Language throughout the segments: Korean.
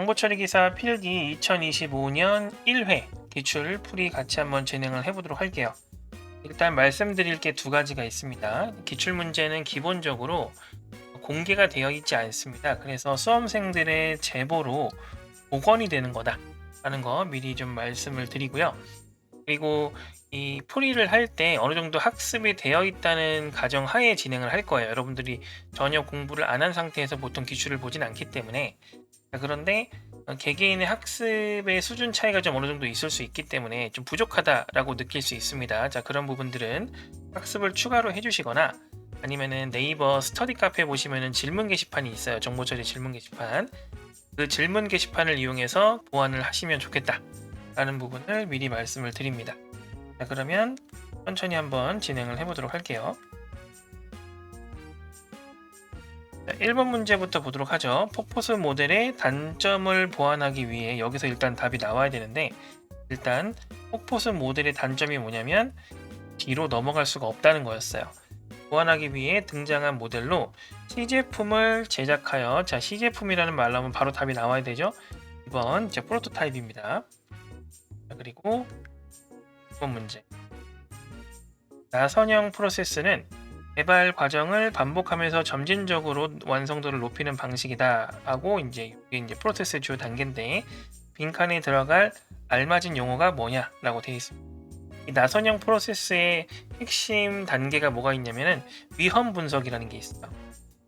정보처리기사 필기 2025년 1회 기출 풀이 같이 한번 진행을 해보도록 할게요. 일단 말씀드릴 게 두 가지가 있습니다. 기출 문제는 기본적으로 공개가 되어 있지 않습니다. 그래서 수험생들의 제보로 복원이 되는 거다 라는 거 미리 좀 말씀을 드리고요. 그리고 이 풀이를 할 때 어느 정도 학습이 되어 있다는 가정 하에 진행을 할 거예요. 여러분들이 전혀 공부를 안 한 상태에서 보통 기출을 보진 않기 때문에. 그런데 개개인의 학습의 수준 차이가 좀 어느 정도 있을 수 있기 때문에 좀 부족하다라고 느낄 수 있습니다. 자, 그런 부분들은 학습을 추가로 해주시거나 아니면은 네이버 스터디 카페 보시면은 질문 게시판이 있어요. 정보처리 질문 게시판. 그 질문 게시판을 이용해서 보완을 하시면 좋겠다라는 부분을 미리 말씀을 드립니다. 자, 그러면 천천히 한번 진행을 해보도록 할게요. 자, 1번 문제부터 보도록 하죠. 폭포수 모델의 단점을 보완하기 위해 여기서 일단 답이 나와야 되는데, 일단 폭포수 모델의 단점이 뭐냐면 뒤로 넘어갈 수가 없다는 거였어요. 보완하기 위해 등장한 모델로 시제품을 제작하여, 자, 시제품이라는 말로 하면 바로 답이 나와야 되죠. 2번 제 프로토타입입니다. 자, 그리고 2번 문제, 나선형 프로세스는 개발 과정을 반복하면서 점진적으로 완성도를 높이는 방식이다 하고, 이게 이제 프로세스의 주요 단계인데 빈칸에 들어갈 알맞은 용어가 뭐냐라고 되어 있습니다. 이 나선형 프로세스의 핵심 단계가 뭐가 있냐면은 위험 분석이라는 게 있어요.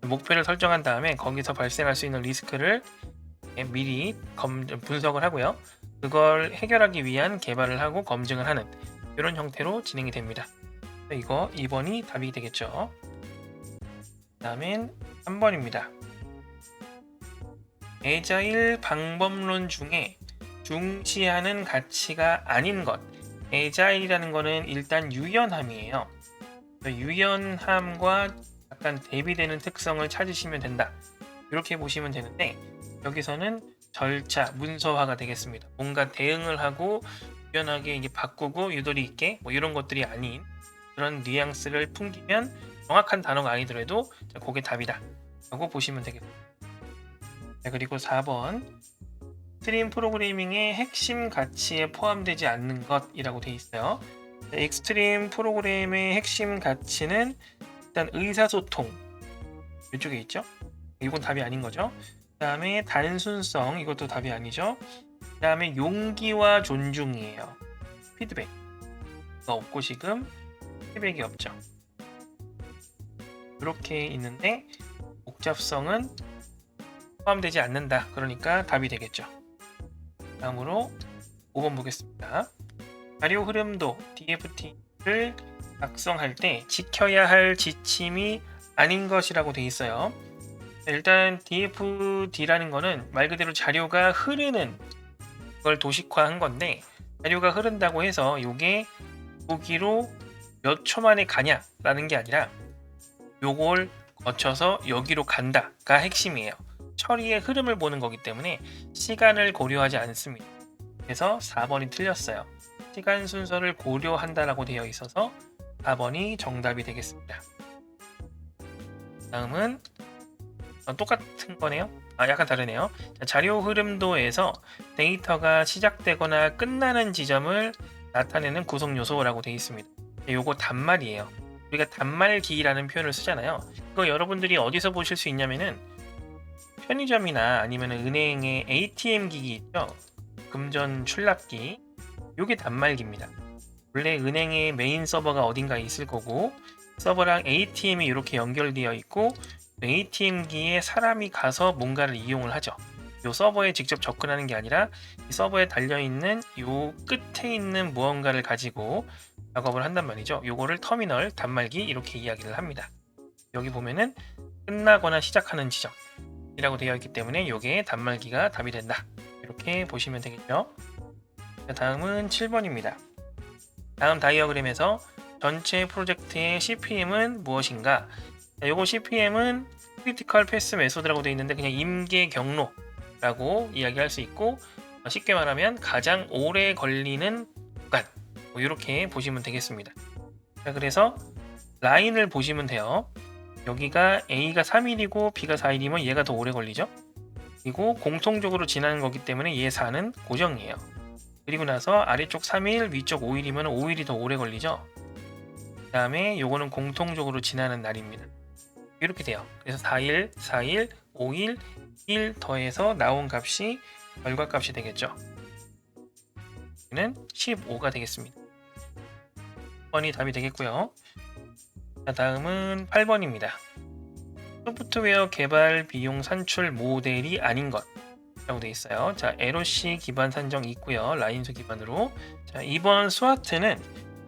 목표를 설정한 다음에 거기서 발생할 수 있는 리스크를 미리 분석을 하고요. 그걸 해결하기 위한 개발을 하고 검증을 하는 이런 형태로 진행이 됩니다. 이거 2번이 답이 되겠죠. 다음엔 3번입니다. 애자일 방법론 중에 중시하는 가치가 아닌 것. 애자일이라는 거는 일단 유연함이에요. 유연함과 약간 대비되는 특성을 찾으시면 된다. 이렇게 보시면 되는데, 여기서는 절차, 문서화가 되겠습니다. 뭔가 대응을 하고 유연하게 이제 바꾸고 유도리 있게 뭐 이런 것들이 아닌 그런 뉘앙스를 풍기면 정확한 단어가 아니더라도 그게 답이다 라고 보시면 되겠습니다. 자, 그리고 4번 스트림 프로그래밍의 핵심 가치에 포함되지 않는 것이라고 되어 있어요. 익스트림 프로그램의 핵심 가치는 일단 의사소통, 이쪽에 있죠. 이건 답이 아닌 거죠. 그 다음에 단순성, 이것도 답이 아니죠. 그 다음에 용기와 존중이에요. 피드백가 없고 지금 피드백이 없죠. 이렇게 있는데 복잡성은 포함되지 않는다. 그러니까 답이 되겠죠. 다음으로 5번 보겠습니다. 자료 흐름도 DFT를 작성할 때 지켜야 할 지침이 아닌 것이라고 되어 있어요. 일단 DFD라는 거는 말 그대로 자료가 흐르는 걸 도식화한 건데, 자료가 흐른다고 해서 이게 여기로 몇 초 만에 가냐라는 게 아니라 요걸 거쳐서 여기로 간다가 핵심이에요. 처리의 흐름을 보는 거기 때문에 시간을 고려하지 않습니다. 그래서 4번이 틀렸어요. 시간 순서를 고려한다라고 되어 있어서 4번이 정답이 되겠습니다. 다음은 똑같은 거네요. 약간 다르네요. 자료 흐름도에서 데이터가 시작되거나 끝나는 지점을 나타내는 구성 요소라고 되어 있습니다. 요거 단말이에요. 우리가 단말기라는 표현을 쓰잖아요. 이거 여러분들이 어디서 보실 수 있냐면은 편의점이나 아니면 은행의 ATM 기기 있죠. 금전 출납기. 요게 단말기입니다. 원래 은행의 메인 서버가 어딘가에 있을 거고, 서버랑 ATM이 이렇게 연결되어 있고, ATM기에 사람이 가서 뭔가를 이용을 하죠. 요 서버에 직접 접근하는 게 아니라 이 서버에 달려있는 요 끝에 있는 무언가를 가지고 작업을 한단 말이죠. 요거를 터미널, 단말기 이렇게 이야기를 합니다. 여기 보면은 끝나거나 시작하는 지점이라고 되어 있기 때문에 요게 단말기가 답이 된다. 이렇게 보시면 되겠죠. 자, 다음은 7번입니다. 다음 다이어그램에서 전체 프로젝트의 CPM은 무엇인가? 자, 요거 CPM은 크리티컬 패스 메소드라고 되어 있는데 그냥 임계 경로라고 이야기할 수 있고, 쉽게 말하면 가장 오래 걸리는 구간, 뭐 이렇게 보시면 되겠습니다. 자, 그래서 라인을 보시면 돼요. 여기가 A가 3일이고 B가 4일이면 얘가 더 오래 걸리죠. 그리고 공통적으로 지나는 거기 때문에 얘 4는 고정이에요. 그리고 나서 아래쪽 3일, 위쪽 5일이면 5일이 더 오래 걸리죠. 그 다음에 요거는 공통적으로 지나는 날입니다. 이렇게 돼요. 그래서 4일, 4일, 5일, 1 더해서 나온 값이 결과값이 되겠죠. 는 15가 되겠습니다. 6번이 답이 되겠고요. 자, 다음은 8번입니다. 소프트웨어 개발 비용 산출 모델이 아닌 것 라고 되어 있어요. 자, LOC 기반 산정 있고요. 라인수 기반으로. 자, 이번 스와트는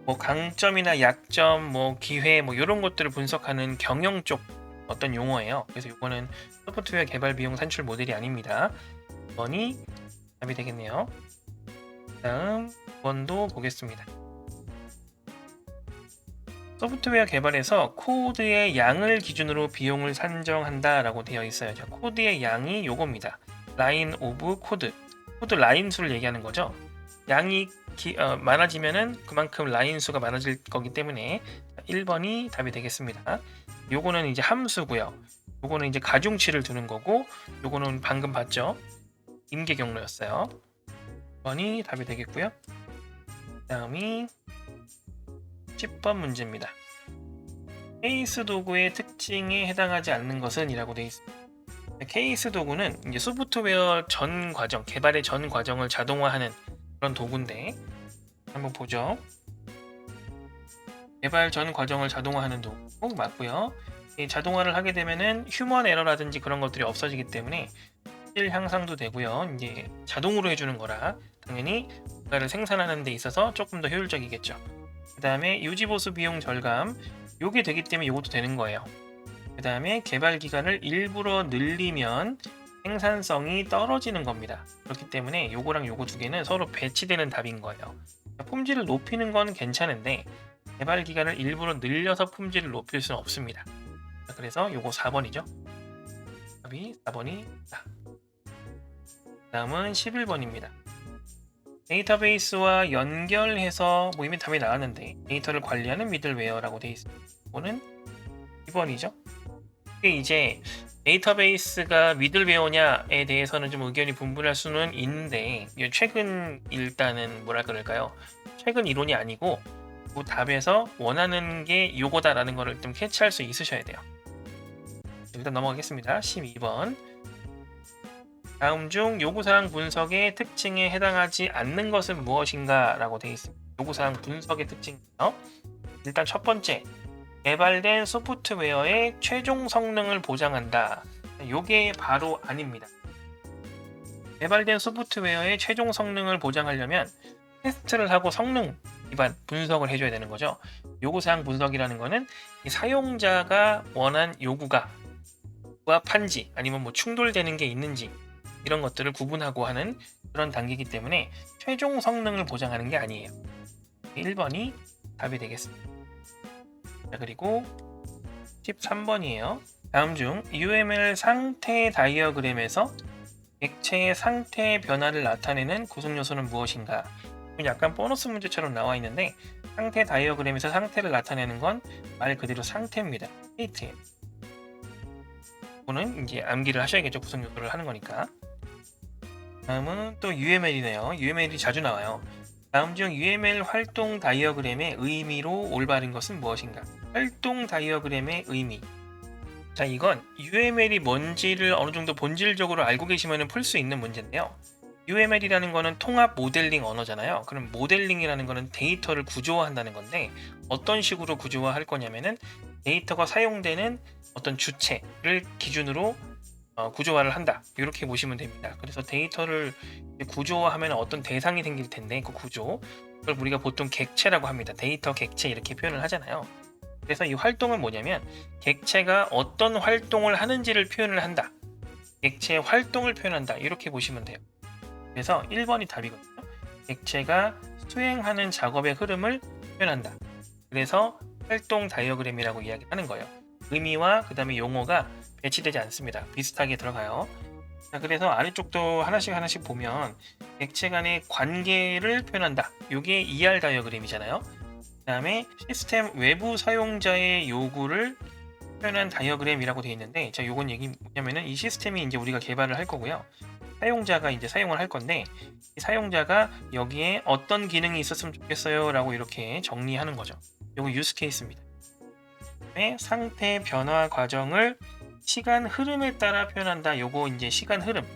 뭐 강점이나 약점, 뭐 기회, 뭐 이런 것들을 분석하는 경영 쪽 어떤 용어예요. 그래서 이거는 소프트웨어 개발 비용 산출 모델이 아닙니다. 2번이 답이 되겠네요. 다음 2번도 보겠습니다. 소프트웨어 개발에서 코드의 양을 기준으로 비용을 산정한다 라고 되어 있어요. 자, 코드의 양이 요겁니다. 라인 오브 코드. 코드 라인 수를 얘기하는 거죠. 양이 많아지면은 그만큼 라인 수가 많아질 거기 때문에 1번이 답이 되겠습니다. 요거는 이제 함수고요. 요거는 이제 가중치를 두는 거고, 요거는 방금 봤죠. 임계 경로였어요. 1번이 답이 되겠고요. 다음이 10번 문제입니다. 케이스 도구의 특징에 해당하지 않는 것은 이라고 되어 있습니다. 케이스 도구는 이제 소프트웨어 전 과정, 개발의 전 과정을 자동화하는 그런 도구인데, 한번 보죠. 개발 전 과정을 자동화하는 도구 맞고요. 이 자동화를 하게 되면은 휴먼 에러라든지 그런 것들이 없어지기 때문에 질 향상도 되고요. 이제 자동으로 해주는 거라 당연히 뭔가를 생산하는 데 있어서 조금 더 효율적이겠죠. 그 다음에 유지보수 비용 절감, 요게 되기 때문에 요것도 되는 거예요. 그 다음에 개발 기간을 일부러 늘리면 생산성이 떨어지는 겁니다. 그렇기 때문에 요거랑 요거 두 개는 서로 배치되는 답인 거예요. 품질을 높이는 건 괜찮은데 개발 기간을 일부러 늘려서 품질을 높일 수는 없습니다. 그래서 요거 4번이죠. 답이 4번이다. 다음은 11번입니다. 데이터베이스와 연결해서 뭐 이미 답이 나왔는데 데이터를 관리하는 미들웨어라고 되어 있습니다. 이거는 2번이죠. 이게 이제 데이터베이스가 미들웨어냐에 대해서는 좀 의견이 분분할 수는 있는데 최근 일단은 뭐라 그럴까요? 최근 이론이 아니고 그 답에서 원하는 게 요거다라는 거를 좀 캐치할 수 있으셔야 돼요. 일단 넘어가겠습니다. 12번. 다음 중 요구사항 분석의 특징에 해당하지 않는 것은 무엇인가 라고 되어 있습니다. 요구사항 분석의 특징이요. 일단 첫 번째, 개발된 소프트웨어의 최종 성능을 보장한다. 요게 바로 아닙니다. 개발된 소프트웨어의 최종 성능을 보장하려면 테스트를 하고 성능 기반 분석을 해줘야 되는 거죠. 요구사항 분석이라는 거는 이 사용자가 원한 요구가 부합한지 아니면 뭐 충돌되는 게 있는지 이런 것들을 구분하고 하는 그런 단계이기 때문에 최종 성능을 보장하는 게 아니에요. 1번이 답이 되겠습니다. 자, 그리고 13번이에요. 다음 중 UML 상태 다이어그램에서 객체의 상태 변화를 나타내는 구성 요소는 무엇인가? 약간 보너스 문제처럼 나와 있는데 상태 다이어그램에서 상태를 나타내는 건 말 그대로 상태입니다. 스테이트예요. 이거는 이제 암기를 하셔야겠죠. 구성 요소를 하는 거니까. 다음은 또 UML이네요. UML이 자주 나와요. 다음 중 UML 활동 다이어그램의 의미로 올바른 것은 무엇인가? 활동 다이어그램의 의미. 자, 이건 UML이 뭔지를 어느 정도 본질적으로 알고 계시면 풀 수 있는 문제인데요. UML이라는 거는 통합 모델링 언어잖아요. 그럼 모델링이라는 거는 데이터를 구조화한다는 건데 어떤 식으로 구조화할 거냐면은 데이터가 사용되는 어떤 주체를 기준으로 구조화를 한다. 이렇게 보시면 됩니다. 그래서 데이터를 구조화하면 어떤 대상이 생길 텐데 그 구조 그걸 우리가 보통 객체라고 합니다. 데이터 객체 이렇게 표현을 하잖아요. 그래서 이 활동은 뭐냐면 객체가 어떤 활동을 하는지를 표현을 한다. 객체의 활동을 표현한다. 이렇게 보시면 돼요. 그래서 1번이 답이거든요. 객체가 수행하는 작업의 흐름을 표현한다. 그래서 활동 다이어그램이라고 이야기하는 거예요. 의미와 그 다음에 용어가 배치되지 않습니다. 비슷하게 들어가요. 자, 그래서 아래쪽도 하나씩 보면 객체 간의 관계를 표현한다. 이게 ER 다이어그램이잖아요. 그 다음에 시스템 외부 사용자의 요구를 표현한 다이어그램이라고 되어 있는데, 자, 요건 얘기 뭐냐면은 이 시스템이 이제 우리가 개발을 할 거고요. 사용자가 이제 사용을 할 건데, 이 사용자가 여기에 어떤 기능이 있었으면 좋겠어요라고 이렇게 정리하는 거죠. 요거 유스 케이스입니다. 상태 변화 과정을 시간 흐름에 따라 표현한다. 요거 이제 시간 흐름,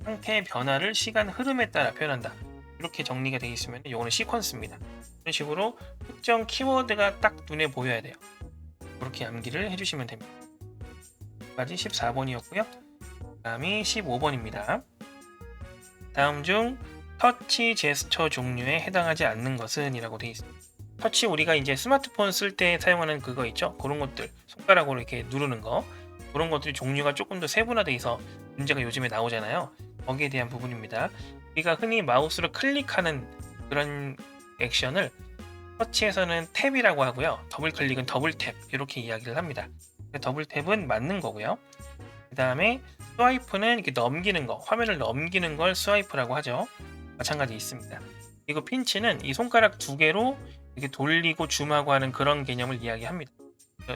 상태 변화를 시간 흐름에 따라 표현한다. 이렇게 정리가 되어 있으면 요거는 시퀀스입니다. 이런 식으로 특정 키워드가 딱 눈에 보여야 돼요. 그렇게 암기를 해주시면 됩니다. 까지 14번이었고요. 다음이 15번입니다. 다음 중 터치 제스처 종류에 해당하지 않는 것은 이라고 되어 있습니다. 터치 우리가 이제 스마트폰 쓸 때 사용하는 그거 있죠? 그런 것들, 손가락으로 이렇게 누르는 거, 그런 것들이 종류가 조금 더 세분화되어 있어 문제가 요즘에 나오잖아요. 거기에 대한 부분입니다. 우리가 흔히 마우스로 클릭하는 그런 액션을 터치에서는 탭이라고 하고요. 더블 클릭은 더블 탭 이렇게 이야기를 합니다. 더블 탭은 맞는 거고요. 그 다음에 스와이프는 이렇게 넘기는 거, 화면을 넘기는 걸 스와이프라고 하죠. 마찬가지 있습니다. 그리고 핀치는 이 손가락 두 개로 이렇게 돌리고 줌하고 하는 그런 개념을 이야기합니다.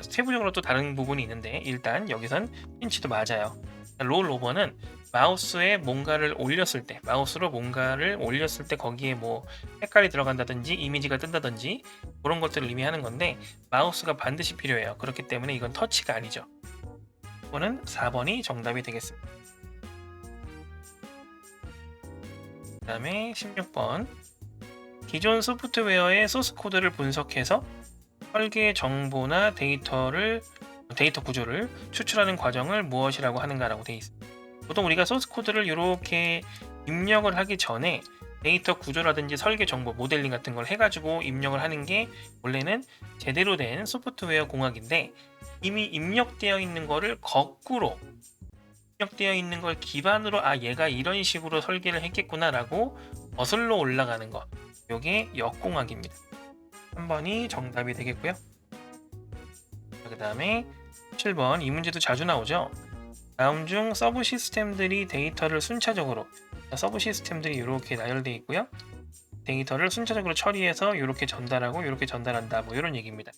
세부적으로 또 다른 부분이 있는데 일단 여기선 핀치도 맞아요. 롤 오버는 마우스에 뭔가를 올렸을 때, 마우스로 뭔가를 올렸을 때 거기에 뭐 색깔이 들어간다든지 이미지가 뜬다든지 그런 것들을 의미하는 건데 마우스가 반드시 필요해요. 그렇기 때문에 이건 터치가 아니죠. 이거는 4번이 정답이 되겠습니다. 그 다음에 16번. 기존 소프트웨어의 소스 코드를 분석해서 설계 정보나 데이터 구조를 추출하는 과정을 무엇이라고 하는가라고 되어 있습니다. 보통 우리가 소스 코드를 이렇게 입력을 하기 전에 데이터 구조라든지 설계 정보, 모델링 같은 걸 해가지고 입력을 하는 게 원래는 제대로 된 소프트웨어 공학인데 이미 입력되어 있는 거를 거꾸로 입력되어 있는 걸 기반으로 얘가 이런 식으로 설계를 했겠구나라고 거슬러 올라가는 거. 요게 역공학입니다. 3번이 정답이 되겠고요. 그 다음에 7번 이 문제도 자주 나오죠. 다음 중 서브 시스템들이 데이터를 순차적으로 서브 시스템들이 이렇게 나열되어 있고요. 데이터를 순차적으로 처리해서 이렇게 전달하고 이렇게 전달한다. 뭐 이런 얘기입니다.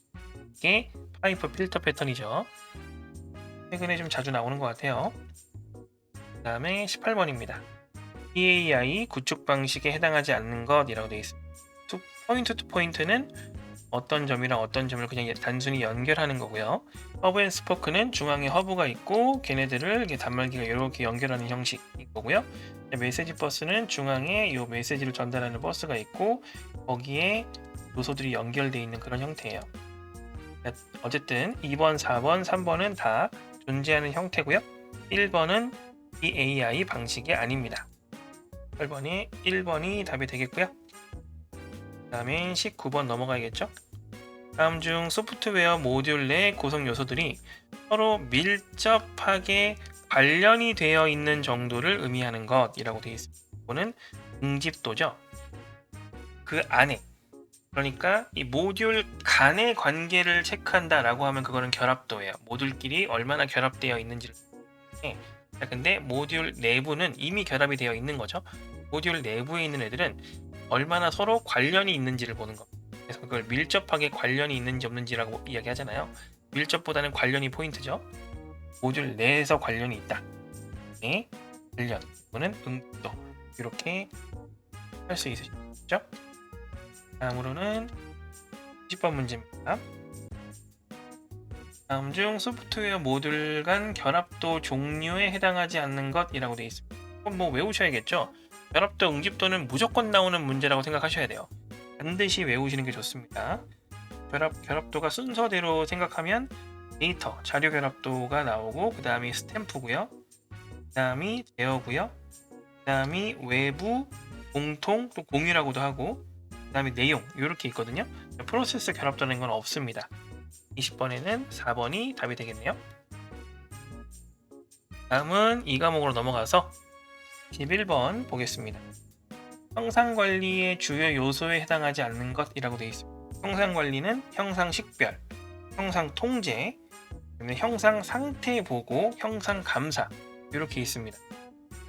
이게 파이프 필터 패턴이죠. 최근에 좀 자주 나오는 것 같아요. 그 다음에 18번입니다. PAI 구축 방식에 해당하지 않는 것이라고 되어 있습니다. 포인트 투 포인트는 어떤 점이랑 어떤 점을 그냥 단순히 연결하는 거고요. 허브 앤 스포크는 중앙에 허브가 있고 걔네들을 단말기가 이렇게 연결하는 형식인 거고요. 메시지 버스는 중앙에 이 메시지를 전달하는 버스가 있고 거기에 요소들이 연결되어 있는 그런 형태예요. 어쨌든 2번, 4번, 3번은 다 존재하는 형태고요. 1번은 PAI 방식이 아닙니다. 8번이 1번이 답이 되겠고요. 그 다음에 19번 넘어가야겠죠. 다음 중 소프트웨어 모듈 내 구성 요소들이 서로 밀접하게 관련이 되어 있는 정도를 의미하는 것이라고 되어 있습니다. 이거는 응집도죠. 그 안에, 그러니까 이 모듈 간의 관계를 체크한다라고 하면 그거는 결합도예요. 모듈끼리 얼마나 결합되어 있는지를. 근데 모듈 내부는 이미 결합이 되어 있는 거죠. 모듈 내부에 있는 애들은 얼마나 서로 관련이 있는지를 보는 겁니다. 그래서 그걸 밀접하게 관련이 있는지 없는지라고 이야기하잖아요. 밀접보다는 관련이 포인트죠. 모듈 내에서 관련이 있다. 네, 관련. 이거는 응집도. 이렇게 할 수 있으시죠? 다음으로는 20번 문제입니다. 다음 중 소프트웨어 모듈 간 결합도 종류에 해당하지 않는 것이라고 되어 있습니다. 그럼 뭐 외우셔야겠죠? 결합도, 응집도는 무조건 나오는 문제라고 생각하셔야 돼요. 반드시 외우시는 게 좋습니다. 결합도가 순서대로 생각하면 데이터, 자료 결합도가 나오고 그 다음이 스탬프고요. 그 다음이 제어고요. 그 다음이 외부, 공통, 또 공유라고도 하고 그 다음에 내용 이렇게 있거든요. 프로세스 결합도는 건 없습니다. 20번에는 4번이 답이 되겠네요. 다음은 이 과목으로 넘어가서 11번 보겠습니다. 형상관리의 주요 요소에 해당하지 않는 것이라고 되어 있습니다. 형상관리는 형상식별, 형상통제, 형상상태보고, 형상감사 이렇게 있습니다.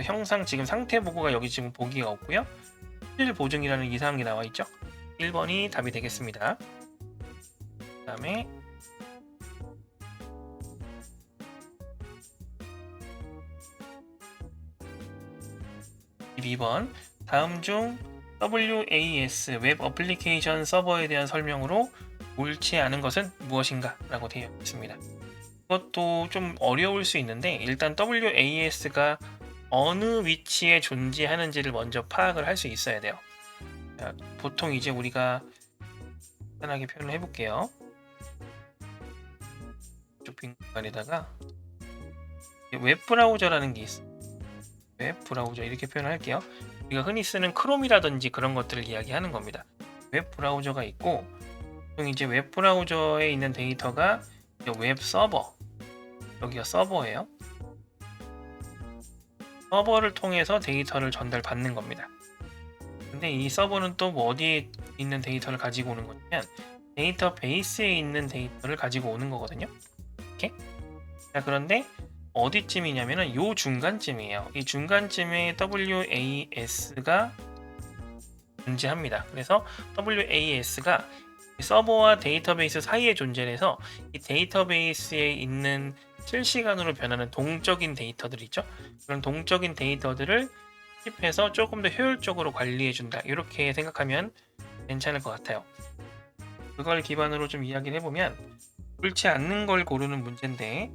형상 지금 상태보고가 여기 지금 보기가 없고요. 실보증이라는 이상한 게 나와 있죠. 1번이 답이 되겠습니다. 그 다음에 2번 다음 중 WAS 웹 어플리케이션 서버에 대한 설명으로 옳지 않은 것은 무엇인가? 라고 되어 있습니다. 이것도 좀 어려울 수 있는데 일단 WAS가 어느 위치에 존재하는지를 먼저 파악을 할 수 있어야 돼요. 자, 보통 이제 우리가 간단하게 표현을 해볼게요. 빈 공간에다가 웹브라우저라는 게 있어요. 웹브라우저 이렇게 표현할게요. 우리가 흔히 쓰는 크롬이라든지 그런 것들을 이야기하는 겁니다. 웹브라우저가 있고 보통 이제 웹브라우저에 있는 데이터가 웹서버, 여기가 서버예요. 서버를 통해서 데이터를 전달받는 겁니다. 근데 이 서버는 또 뭐 어디에 있는 데이터를 가지고 오는 거냐면 데이터베이스에 있는 데이터를 가지고 오는 거거든요. 이렇게. 자, 그런데 어디쯤이냐면은 요 중간쯤이에요. 이 중간쯤에 WAS가 존재합니다. 그래서 WAS가 서버와 데이터베이스 사이에 존재해서 이 데이터베이스에 있는 실시간으로 변하는 동적인 데이터들 있죠. 그런 동적인 데이터들을 습해서 조금 더 효율적으로 관리해준다. 이렇게 생각하면 괜찮을 것 같아요. 그걸 기반으로 좀 이야기를 해보면 옳지 않는 걸 고르는 문제인데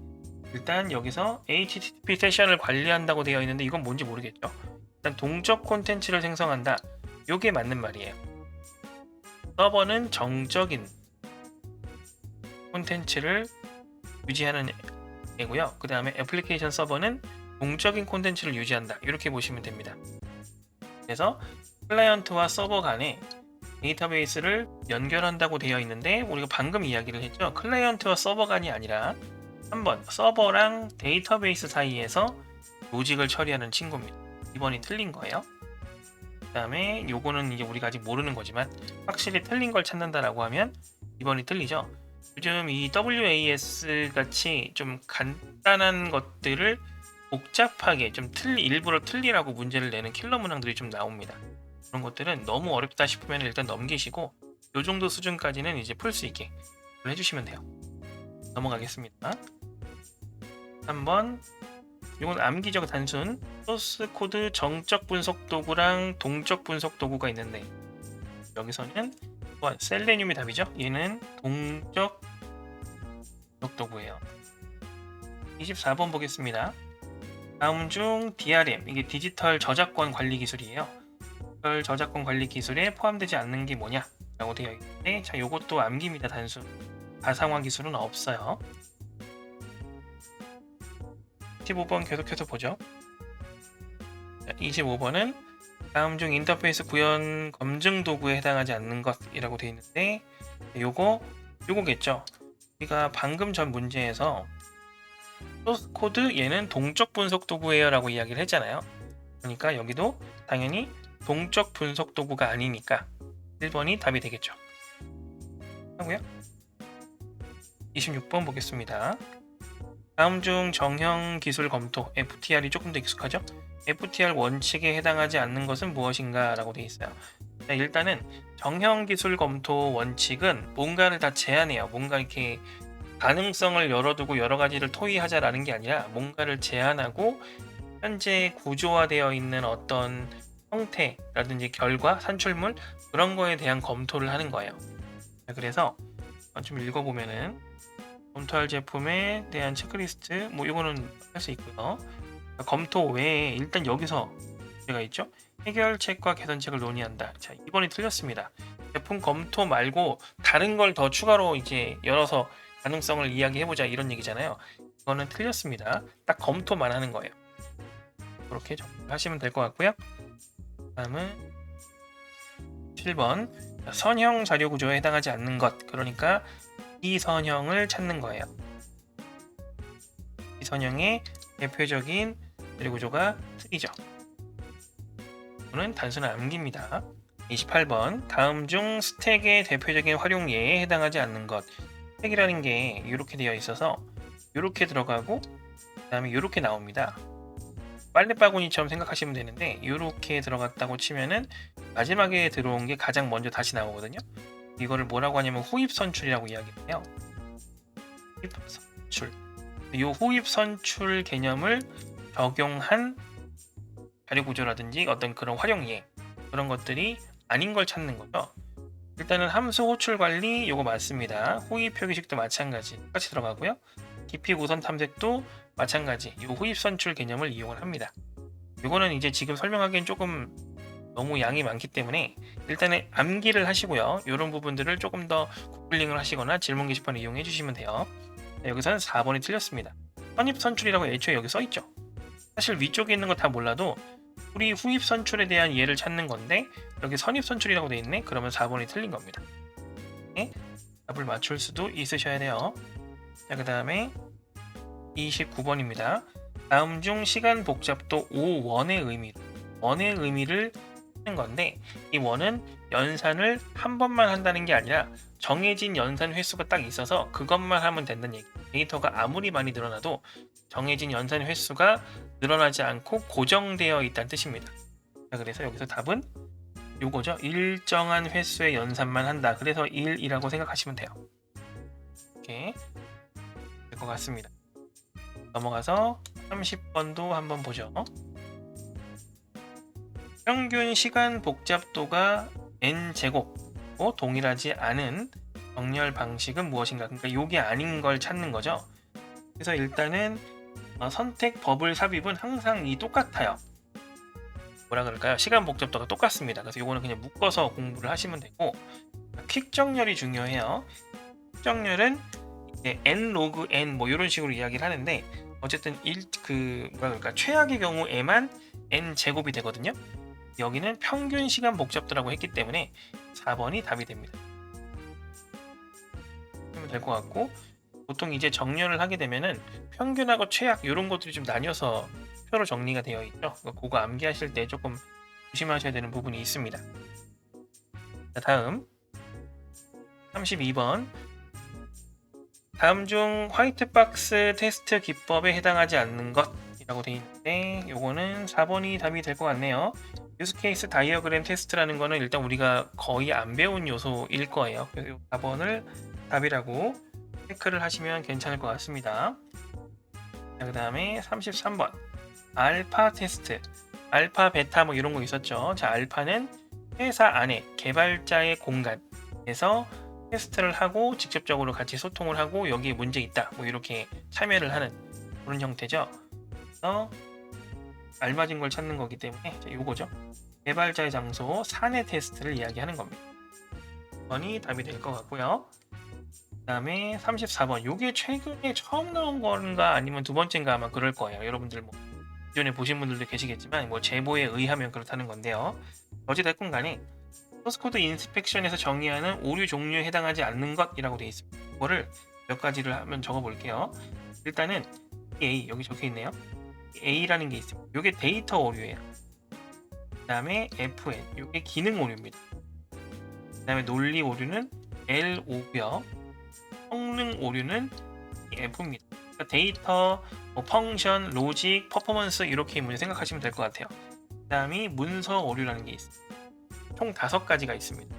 일단 여기서 HTTP 세션을 관리한다고 되어 있는데 이건 뭔지 모르겠죠. 일단 동적 콘텐츠를 생성한다. 요게 맞는 말이에요. 서버는 정적인 콘텐츠를 유지하는 애고요. 그 다음에 애플리케이션 서버는 동적인 콘텐츠를 유지한다. 이렇게 보시면 됩니다. 그래서 클라이언트와 서버 간에 데이터베이스를 연결한다고 되어 있는데 우리가 방금 이야기를 했죠. 클라이언트와 서버 간이 아니라 한번 서버랑 데이터베이스 사이에서 로직을 처리하는 친구입니다. 2번이 틀린 거예요. 그 다음에 요거는 이제 우리가 아직 모르는 거지만 확실히 틀린 걸 찾는다라고 하면 2번이 틀리죠. 요즘 이 WAS 같이 좀 간단한 것들을 복잡하게 좀 일부러 틀리라고 문제를 내는 킬러 문항들이 좀 나옵니다. 그런 것들은 너무 어렵다 싶으면 일단 넘기시고 요 정도 수준까지는 이제 풀 수 있게 해주시면 돼요. 넘어가겠습니다. 3번 이건 암기적 단순 소스 코드 정적 분석 도구랑 동적 분석 도구가 있는데 여기서는 셀레늄이 답이죠. 얘는 동적 분석 도구예요. 24번 보겠습니다. 다음 중 DRM 이게 디지털 저작권 관리 기술이에요. 디지털 저작권 관리 기술에 포함되지 않는 게 뭐냐 라고 되어 있는데 자 요것도 암기입니다. 단순 가상화 기술은 없어요. 25번 계속해서 보죠. 25번은 다음 중 인터페이스 구현 검증 도구에 해당하지 않는 것이라고 되어 있는데 요거겠죠. 우리가 방금 전 문제에서 소스 코드 얘는 동적 분석 도구예요 라고 이야기를 했잖아요. 그러니까 여기도 당연히 동적 분석 도구가 아니니까 1번이 답이 되겠죠. 하고요. 26번 보겠습니다. 다음 중 정형 기술 검토 FTR이 조금 더 익숙하죠? FTR 원칙에 해당하지 않는 것은 무엇인가 라고 되어 있어요. 자, 일단은 정형 기술 검토 원칙은 뭔가를 다 제한해요. 뭔가 이렇게 가능성을 열어두고 여러 가지를 토의하자라는 게 아니라 뭔가를 제한하고 현재 구조화되어 있는 어떤 형태라든지 결과, 산출물 그런 거에 대한 검토를 하는 거예요. 자, 그래서 좀 읽어보면은 검토할 제품에 대한 체크리스트 뭐 이거는 할 수 있고요. 검토 외에 일단 여기서 제가 있죠. 해결책과 개선책을 논의한다. 자, 2번이 틀렸습니다. 제품 검토 말고 다른 걸 더 추가로 이제 열어서 가능성을 이야기해보자 이런 얘기잖아요. 이거는 틀렸습니다. 딱 검토만 하는 거예요. 그렇게 하시면 될 것 같고요. 다음은 7번 선형 자료 구조에 해당하지 않는 것 그러니까 이 선형을 찾는 거예요. 이 선형의 대표적인 자료 구조가 트리죠. 이거는 단순한 암기입니다. 28번 다음 중 스택의 대표적인 활용 예에 해당하지 않는 것 스택이라는 게 이렇게 되어 있어서 이렇게 들어가고 그 다음에 이렇게 나옵니다. 빨래바구니처럼 생각하시면 되는데 이렇게 들어갔다고 치면은 마지막에 들어온 게 가장 먼저 다시 나오거든요. 이거를 뭐라고 하냐면 후입 선출이라고 이야기해요. 후입 선출. 이 후입 선출 개념을 적용한 자료 구조라든지 어떤 그런 활용이해 그런 것들이 아닌 걸 찾는 거죠. 일단은 함수 호출 관리 요거 맞습니다. 호입 표기식도 마찬가지 똑같이 들어가고요. 깊이 우선 탐색도 마찬가지 요 호입 선출 개념을 이용을 합니다. 요거는 이제 지금 설명하기엔 조금 너무 양이 많기 때문에 일단은 암기를 하시고요. 이런 부분들을 조금 더 구글링을 하시거나 질문 게시판을 이용해 주시면 돼요. 여기서는 4번이 틀렸습니다. 선입 선출이라고 애초에 여기 써 있죠. 사실 위쪽에 있는 거 다 몰라도 우리 후입 선출에 대한 예를 찾는 건데 여기 선입 선출이라고 돼 있네. 그러면 4번이 틀린 겁니다. 네? 답을 맞출 수도 있으셔야 돼요. 자, 그 다음에 29번입니다. 다음 중 시간 복잡도 5원의 의미를 쓰는 건데 이 원은 연산을 한 번만 한다는 게 아니라 정해진 연산 횟수가 딱 있어서 그것만 하면 된다는 얘기. 데이터가 아무리 많이 늘어나도 정해진 연산 횟수가 늘어나지 않고 고정되어 있다는 뜻입니다. 자, 그래서 여기서 답은 요거죠. 일정한 횟수의 연산만 한다. 그래서 1이라고 생각하시면 돼요. 이렇게 될 것 같습니다. 넘어가서 30번도 한번 보죠. 평균 시간 복잡도가 n제곱과 동일하지 않은 정렬 방식은 무엇인가? 그러니까 요게 아닌 걸 찾는 거죠. 그래서 일단은 선택 버블 삽입은 항상 똑같아요. 뭐라 그럴까요? 시간 복잡도가 똑같습니다. 그래서 요거는 그냥 묶어서 공부를 하시면 되고 퀵 정렬이 중요해요. 퀵 정렬은 이제 n 로그 n 뭐 이런 식으로 이야기를 하는데 어쨌든 뭐라 그럴까 최악의 경우에만 n 제곱이 되거든요. 여기는 평균 시간 복잡도라고 했기 때문에 4번이 답이 됩니다. 그러면 될 것 같고 보통 이제 정렬을 하게 되면은 평균하고 최악 이런 것들이 좀 나뉘어서 표로 정리가 되어 있죠. 그거 암기하실 때 조금 조심하셔야 되는 부분이 있습니다. 자, 다음 32번 다음 중 화이트박스 테스트 기법에 해당하지 않는 것이라고 되어 있는데 요거는 4번이 답이 될 것 같네요. 유스케이스 다이어그램 테스트라는 거는 일단 우리가 거의 안 배운 요소일 거예요. 그래서 4번을 답이라고 체크를 하시면 괜찮을 것 같습니다. 그 다음에 33번 알파 테스트 알파 베타 뭐 이런 거 있었죠. 자, 알파는 회사 안에 개발자의 공간에서 테스트를 하고 직접적으로 같이 소통을 하고 여기에 문제 있다 뭐 이렇게 참여를 하는 그런 형태죠. 그래서 알맞은 걸 찾는 거기 때문에 요거죠. 개발자의 장소 사내 테스트를 이야기하는 겁니다. 2번이 답이 될 것 같고요. 그 다음에 34번 요게 최근에 처음 나온 건가 아니면 두 번째인가 아마 그럴 거예요. 여러분들 뭐 기존에 보신 분들도 계시겠지만 뭐 제보에 의하면 그렇다는 건데요. 어찌됐건 간에 소스코드 인스펙션에서 정의하는 오류 종류에 해당하지 않는 것이라고 되어 있습니다. 이거를 몇 가지를 한번 적어 볼게요. 일단은 A 여기 적혀 있네요. A라는 게 있습니다. 이게 데이터 오류예요. 그 다음에 FN 이게 기능 오류입니다. 그 다음에 논리 오류는 LO고요. 성능 오류는 F입니다. 그러니까 데이터, 뭐 펑션, 로직, 퍼포먼스 이렇게 문제 생각하시면 될 것 같아요. 그 다음이 문서 오류라는 게 있습니다. 총 5가지가 있습니다.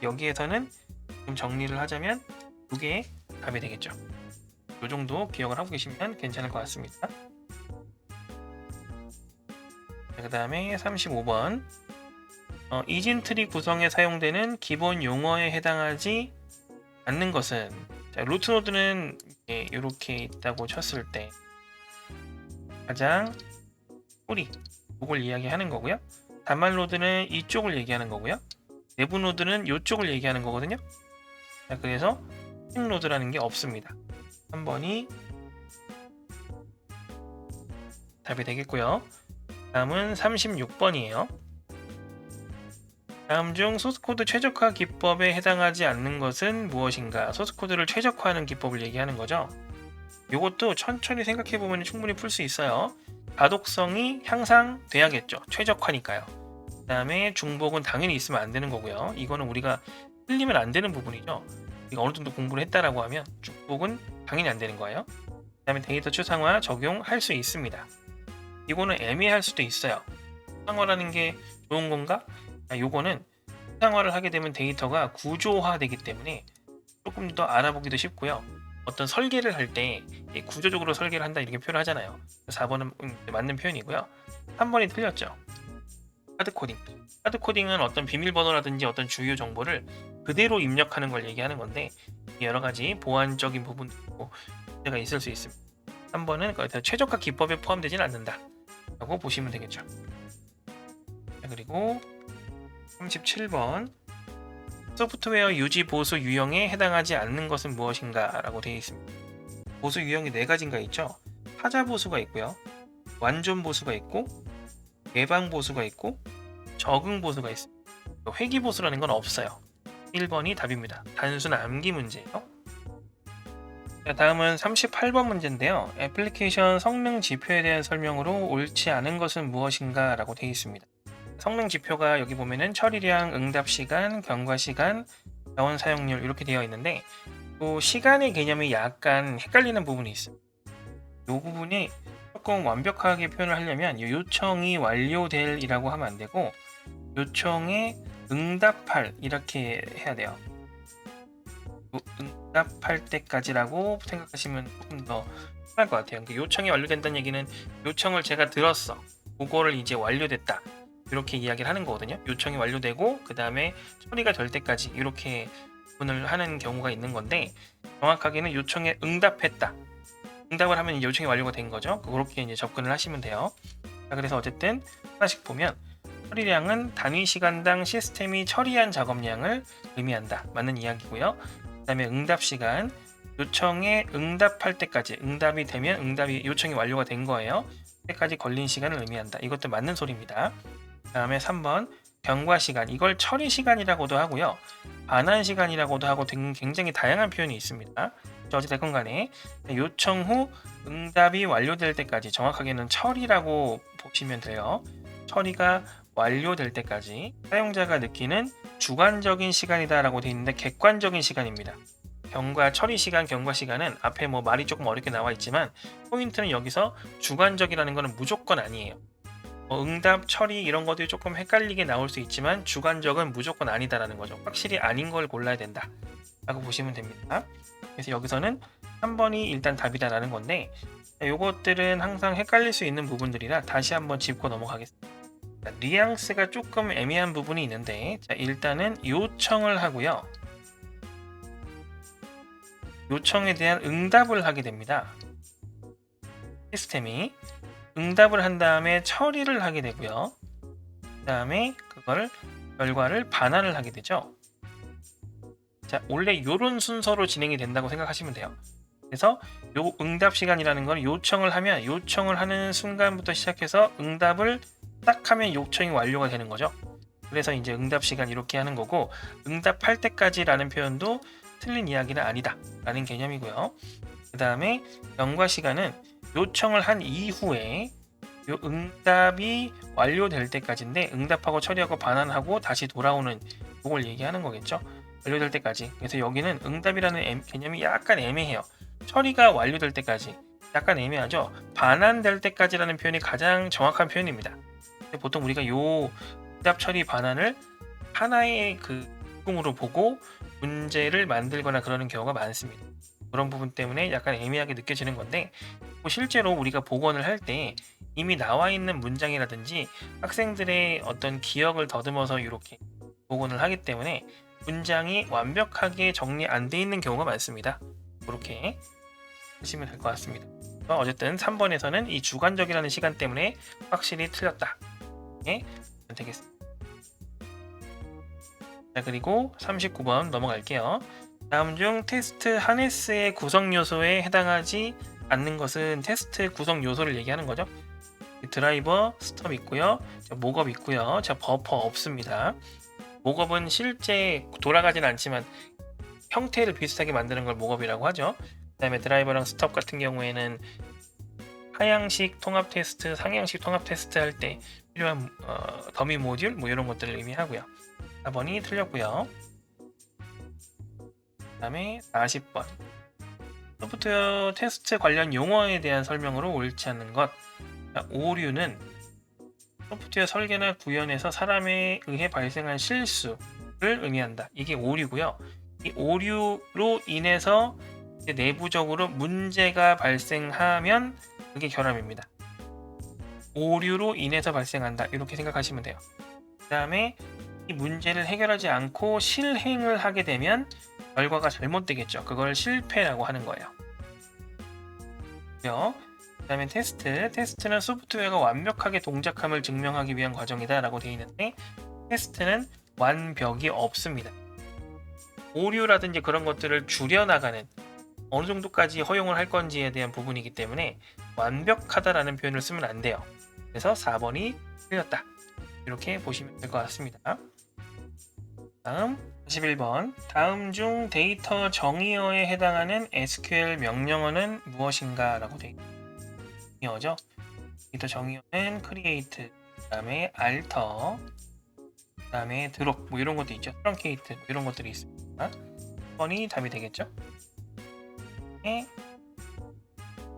여기에서는 좀 정리를 하자면 이게 답이 되겠죠. 이 정도 기억을 하고 계시면 괜찮을 것 같습니다. 그 다음에 35번 이진트리 구성에 사용되는 기본 용어에 해당하지 않는 것은 자, 루트노드는 이렇게 있다고 쳤을 때 가장 뿌리 이걸 이야기하는 거고요. 단말로드는 이쪽을 얘기하는 거고요. 내부 노드는 이쪽을 얘기하는 거거든요. 자, 그래서 스틱로드라는 게 없습니다. 3번이 답이 되겠고요. 다음은 36번이에요. 다음 중 소스코드 최적화 기법에 해당하지 않는 것은 무엇인가? 소스코드를 최적화하는 기법을 얘기하는 거죠. 이것도 천천히 생각해보면 충분히 풀 수 있어요. 가독성이 향상돼야겠죠. 최적화니까요. 그 다음에 중복은 당연히 있으면 안 되는 거고요. 이거는 우리가 틀리면 안 되는 부분이죠. 우리가 어느 정도 공부를 했다라고 하면 중복은 당연히 안 되는 거예요. 그 다음에 데이터 추상화 적용할 수 있습니다. 이거는 애매할 수도 있어요. 추상화라는 게 좋은 건가? 요거는 추상화를 하게 되면 데이터가 구조화되기 때문에 조금 더 알아보기도 쉽고요. 어떤 설계를 할 때 구조적으로 설계를 한다 이렇게 표현을 하잖아요. 4번은 맞는 표현이고요. 3번이 틀렸죠. 하드 코딩. 하드 코딩은 어떤 비밀번호라든지 어떤 주요 정보를 그대로 입력하는 걸 얘기하는 건데 여러 가지 보안적인 부분도 문제가 있을 수 있습니다. 3번은 최적화 기법에 포함되지는 않는다 라고 보시면 되겠죠. 자, 그리고 37번 소프트웨어 유지 보수 유형에 해당하지 않는 것은 무엇인가 라고 되어 있습니다. 보수 유형이 4가지인가 있죠. 타자 보수가 있고요, 완전 보수가 있고, 예방 보수가 있고, 적응 보수가 있습니다. 회귀 보수라는 건 없어요. 1번이 답입니다. 단순 암기 문제예요. 자, 다음은 38번 문제인데요. 애플리케이션 성능 지표에 대한 설명으로 옳지 않은 것은 무엇인가 라고 되어 있습니다. 성능 지표가 여기 보면은 처리량, 응답 시간, 경과 시간, 자원 사용률 이렇게 되어 있는데 또 시간의 개념이 약간 헷갈리는 부분이 있습니다. 이 부분이 조금 완벽하게 표현을 하려면 요청이 완료될 이라고 하면 안 되고 요청에 응답할 이렇게 해야 돼요. 응답할 때까지라고 생각하시면 조금 더 편할 것 같아요. 요청이 완료된다는 얘기는 요청을 제가 들었어, 그거를 이제 완료됐다 이렇게 이야기를 하는 거거든요. 요청이 완료되고 그 다음에 처리가 될 때까지 이렇게 구분을 하는 경우가 있는 건데 정확하게는 요청에 응답했다, 응답을 하면 요청이 완료가 된 거죠. 그렇게 이제 접근을 하시면 돼요. 자, 그래서 어쨌든 하나씩 보면 처리량은 단위 시간당 시스템이 처리한 작업량을 의미한다, 맞는 이야기고요. 그 다음에 응답 시간, 요청에 응답할 때까지, 응답이 되면 응답이 요청이 완료가 된 거예요. 그때까지 걸린 시간을 의미한다, 이것도 맞는 소리입니다. 그 다음에 3번 경과 시간, 이걸 처리 시간이라고도 하고요, 반환 시간이라고도 하고 등 굉장히 다양한 표현이 있습니다. 어찌됐건 간에 요청 후 응답이 완료될 때까지, 정확하게는 처리라고 보시면 돼요. 처리가 완료될 때까지 사용자가 느끼는 주관적인 시간이다 라고 되어 있는데 객관적인 시간입니다. 경과 처리 시간, 경과 시간은 앞에 뭐 말이 조금 어렵게 나와 있지만 포인트는 여기서 주관적이라는 것은 무조건 아니에요. 응답, 처리 이런 것들이 조금 헷갈리게 나올 수 있지만 주관적은 무조건 아니다라는 거죠. 확실히 아닌 걸 골라야 된다 라고 보시면 됩니다. 그래서 여기서는 3번이 일단 답이다라는 건데 요것들은 항상 헷갈릴 수 있는 부분들이라 다시 한번 짚고 넘어가겠습니다. 자, 뉘앙스가 조금 애매한 부분이 있는데 자, 일단은 요청을 하고요, 요청에 대한 응답을 하게 됩니다. 시스템이 응답을 한 다음에 처리를 하게 되고요, 그 다음에 그걸 결과를 반환을 하게 되죠. 자, 원래 이런 순서로 진행이 된다고 생각하시면 돼요. 그래서 요 응답 시간이라는 건 요청을 하면 요청을 하는 순간부터 시작해서 응답을 딱 하면 요청이 완료가 되는 거죠. 그래서 이제 응답 시간 이렇게 하는 거고, 응답할 때까지라는 표현도 틀린 이야기는 아니다 라는 개념이고요. 그 다음에 경과 시간은 요청을 한 이후에 요 응답이 완료될 때까지인데 응답하고 처리하고 반환하고 다시 돌아오는 이걸 얘기하는 거겠죠. 완료될 때까지. 그래서 여기는 응답이라는 개념이 약간 애매해요. 처리가 완료될 때까지 약간 애매하죠. 반환될 때까지라는 표현이 가장 정확한 표현입니다. 근데 보통 우리가 요 응답 처리 반환을 하나의 그 공으로 보고 문제를 만들거나 그러는 경우가 많습니다. 그런 부분 때문에 약간 애매하게 느껴지는 건데 실제로 우리가 복원을 할 때 이미 나와 있는 문장이라든지 학생들의 어떤 기억을 더듬어서 이렇게 복원을 하기 때문에 문장이 완벽하게 정리 안 돼 있는 경우가 많습니다. 그렇게 하시면 될 것 같습니다. 어쨌든 3번에서는 이 주관적이라는 시간 때문에 확실히 틀렸다. 예, 되겠습니다. 자, 그리고 39번 넘어갈게요. 다음 중 테스트 하네스의 구성 요소에 해당하지 않는 것은, 테스트 구성 요소를 얘기하는 거죠. 드라이버, 스톱 있고요, 목업 있고요, 버퍼 없습니다. 목업은 실제 돌아가지는 않지만 형태를 비슷하게 만드는 걸 목업이라고 하죠. 그 다음에 드라이버랑 스톱 같은 경우에는 하향식 통합 테스트, 상향식 통합 테스트 할 때 필요한 더미 모듈 뭐 이런 것들을 의미하고요. 4번이 틀렸고요. 그 다음에 40번 소프트웨어 테스트 관련 용어에 대한 설명으로 옳지 않는 것. 오류는 소프트웨어 설계나 구현에서 사람에 의해 발생한 실수를 의미한다. 이게 오류고요. 이 오류로 인해서 내부적으로 문제가 발생하면 그게 결함입니다. 오류로 인해서 발생한다. 이렇게 생각하시면 돼요. 그 다음에 이 문제를 해결하지 않고 실행을 하게 되면 결과가 잘못되겠죠. 그걸 실패라고 하는 거예요. 그 다음에 테스트는 소프트웨어가 완벽하게 동작함을 증명하기 위한 과정이다 라고 되어 있는데, 테스트는 완벽이 없습니다. 오류라든지 그런 것들을 줄여나가는, 어느 정도까지 허용을 할 건지에 대한 부분이기 때문에 완벽하다라는 표현을 쓰면 안 돼요. 그래서 4번이 틀렸다. 이렇게 보시면 될 것 같습니다. 다음 41번. 다음 중 데이터 정의어에 해당하는 SQL 명령어는 무엇인가? 라고 되어 있습니다. 정의어죠. 데이터 정의어는 create, 그 다음에 alter, 그 다음에 drop, 뭐 이런 것도 있죠. truncate, 뭐 이런 것들이 있습니다. 1번이 답이 되겠죠.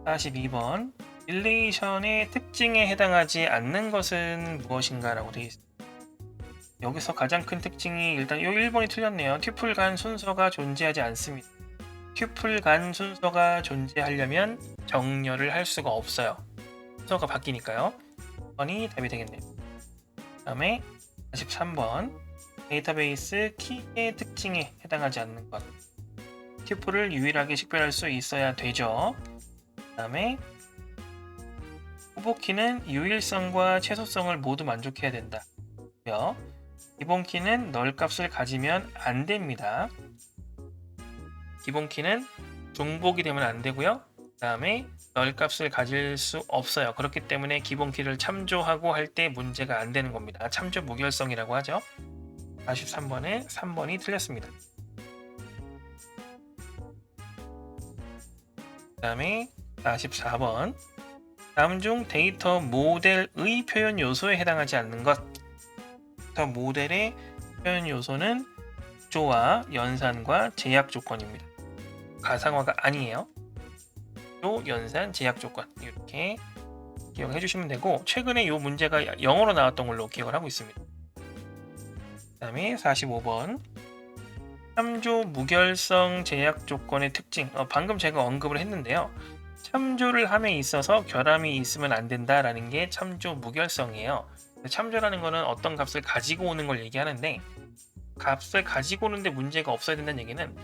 42번. 릴레이션의 특징에 해당하지 않는 것은 무엇인가? 라고 되어 있습니다. 여기서 가장 큰 특징이 일단 이 1번이 틀렸네요. 튜플 간 순서가 존재하지 않습니다. 튜플 간 순서가 존재하려면 정렬을 할 수가 없어요. 순서가 바뀌니까요. 1번이 답이 되겠네요. 그 다음에 43번. 데이터베이스 키의 특징에 해당하지 않는 것. 튜플을 유일하게 식별할 수 있어야 되죠. 그 다음에 후보키는 유일성과 최소성을 모두 만족해야 된다. 기본키는 널 값을 가지면 안 됩니다. 기본키는 중복이 되면 안 되고요. 그 다음에 널 값을 가질 수 없어요. 그렇기 때문에 기본키를 참조하고 할 때 문제가 안 되는 겁니다. 참조 무결성이라고 하죠. 43번에 3번이 틀렸습니다. 그 다음에 44번. 다음 중 데이터 모델의 표현 요소에 해당하지 않는 것. 데이터 모델의 표현 요소는 구조와 연산과 제약 조건입니다. 가상화가 아니에요. 구조, 연산, 제약 조건. 이렇게 기억해 주시면 되고, 최근에 이 문제가 영어로 나왔던 걸로 기억을 하고 있습니다. 그 다음에 45번. 참조 무결성 제약 조건의 특징. 방금 제가 언급을 했는데요. 참조를 함에 있어서 결함이 있으면 안 된다라는 게 참조 무결성이에요. 참조라는 거는 어떤 값을 가지고 오는 걸 얘기하는데, 값을 가지고 오는데 문제가 없어야 된다는 얘기는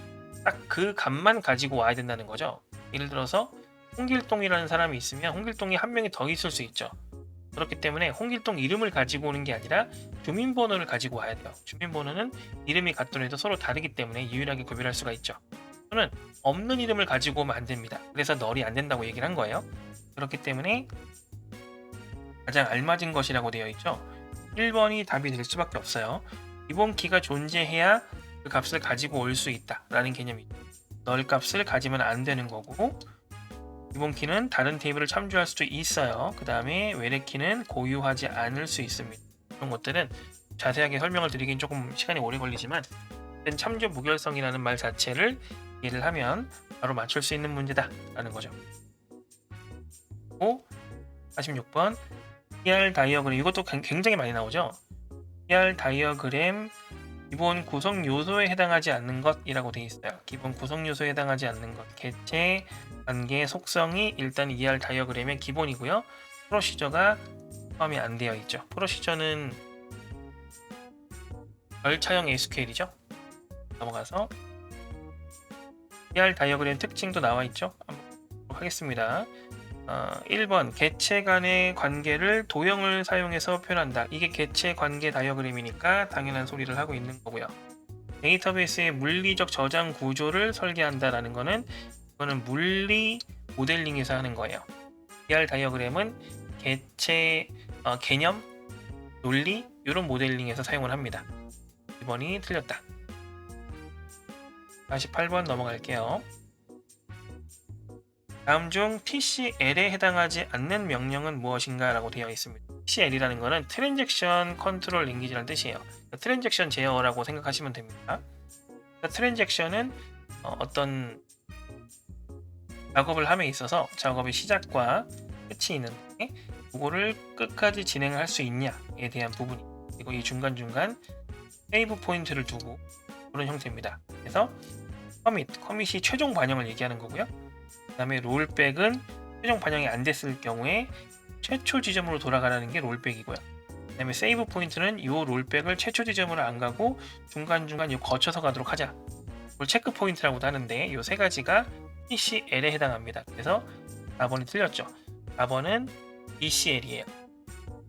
딱 그 값만 가지고 와야 된다는 거죠. 예를 들어서 홍길동이라는 사람이 있으면 홍길동이 한 명이 더 있을 수 있죠. 그렇기 때문에 홍길동 이름을 가지고 오는 게 아니라 주민번호를 가지고 와야 돼요. 주민번호는 이름이 같더라도 서로 다르기 때문에 유일하게 구별할 수가 있죠. 또는 없는 이름을 가지고 오면 안 됩니다. 그래서 널이 안 된다고 얘기를 한 거예요. 그렇기 때문에 가장 알맞은 것이라고 되어 있죠. 1번이 답이 될 수밖에 없어요. 기본 키가 존재해야 그 값을 가지고 올 수 있다 라는 개념이죠. 널 값을 가지면 안 되는 거고, 기본 키는 다른 테이블을 참조할 수도 있어요. 그 다음에 외래 키는 고유하지 않을 수 있습니다. 이런 것들은 자세하게 설명을 드리긴 조금 시간이 오래 걸리지만, 참조 무결성이라는 말 자체를 이해를 하면 바로 맞출 수 있는 문제다 라는 거죠. 그리고 46번. ER 다이어그램, 이것도 굉장히 많이 나오죠. ER 다이어그램 기본 구성 요소에 해당하지 않는 것이라고 되어 있어요. 기본 구성 요소에 해당하지 않는 것. 개체, 관계, 속성이 일단 ER 다이어그램의 기본이고요. 프로시저가 포함이 안 되어 있죠. 프로시저는 절차형 SQL이죠. 넘어가서 ER 다이어그램 특징도 나와 있죠. 한번 보도록 하겠습니다. 1번 개체 간의 관계를 도형을 사용해서 표현한다. 이게 개체 관계 다이어그램이니까 당연한 소리를 하고 있는 거고요. 데이터베이스의 물리적 저장 구조를 설계한다라는 거는, 이거는 물리 모델링에서 하는 거예요. ER 다이어그램은 개체 개념, 논리 이런 모델링에서 사용을 합니다. 2번이 틀렸다. 48번 넘어갈게요. 다음 중 TCL에 해당하지 않는 명령은 무엇인가? 라고 되어 있습니다. TCL이라는 것은 트랜잭션 컨트롤 랭귀지라는 뜻이에요. 트랜잭션 제어라고 생각하시면 됩니다. 트랜잭션은 어떤 작업을 함에 있어서 작업의 시작과 끝이 있는데, 그거를 끝까지 진행을 할 수 있냐에 대한 부분이, 그리고 이 중간중간 세이브 포인트를 두고 그런 형태입니다. 그래서 커밋이 최종 반영을 얘기하는 거고요. 그 다음에 롤백은 최종 반영이 안 됐을 경우에 최초 지점으로 돌아가라는 게 롤백이고요. 그 다음에 세이브 포인트는 이 롤백을 최초 지점으로 안 가고 중간중간 이 거쳐서 가도록 하자. 이걸 체크 포인트라고도 하는데 이 세 가지가 PCL에 해당합니다. 그래서 4번이 틀렸죠. 4번은 PCL이에요.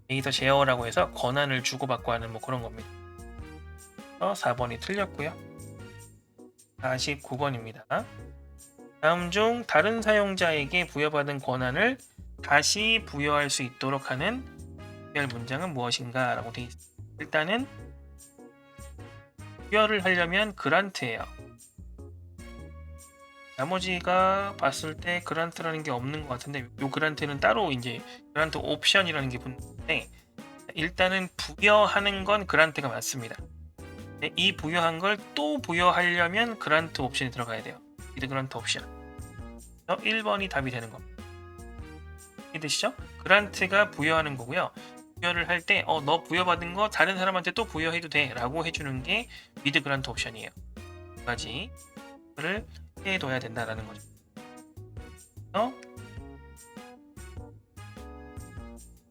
데이터 제어라고 해서 권한을 주고받고 하는 뭐 그런 겁니다. 그래서 4번이 틀렸고요. 49번입니다. 다음 중 다른 사용자에게 부여받은 권한을 다시 부여할 수 있도록 하는 SQL 문장은 무엇인가 라고 되어 있습니다. 일단은 부여를 하려면 그란트예요. 나머지가 봤을 때 그란트라는 게 없는 것 같은데 이 그란트는 따로 이제 그란트 옵션이라는 게 붙는데 일단은 부여하는 건 그란트가 맞습니다. 이 부여한 걸 또 부여하려면 그란트 옵션이 들어가야 돼요. 이드 그란트 옵션. 1번이 답이 되는 겁니다. 이해되시죠? 그란트가 부여하는 거고요. 부여를 할 때 너 부여받은 거 다른 사람한테 또 부여해도 돼 라고 해주는 게 위드 그란트 옵션이에요. 두 가지를 해둬야 된다라는 거죠.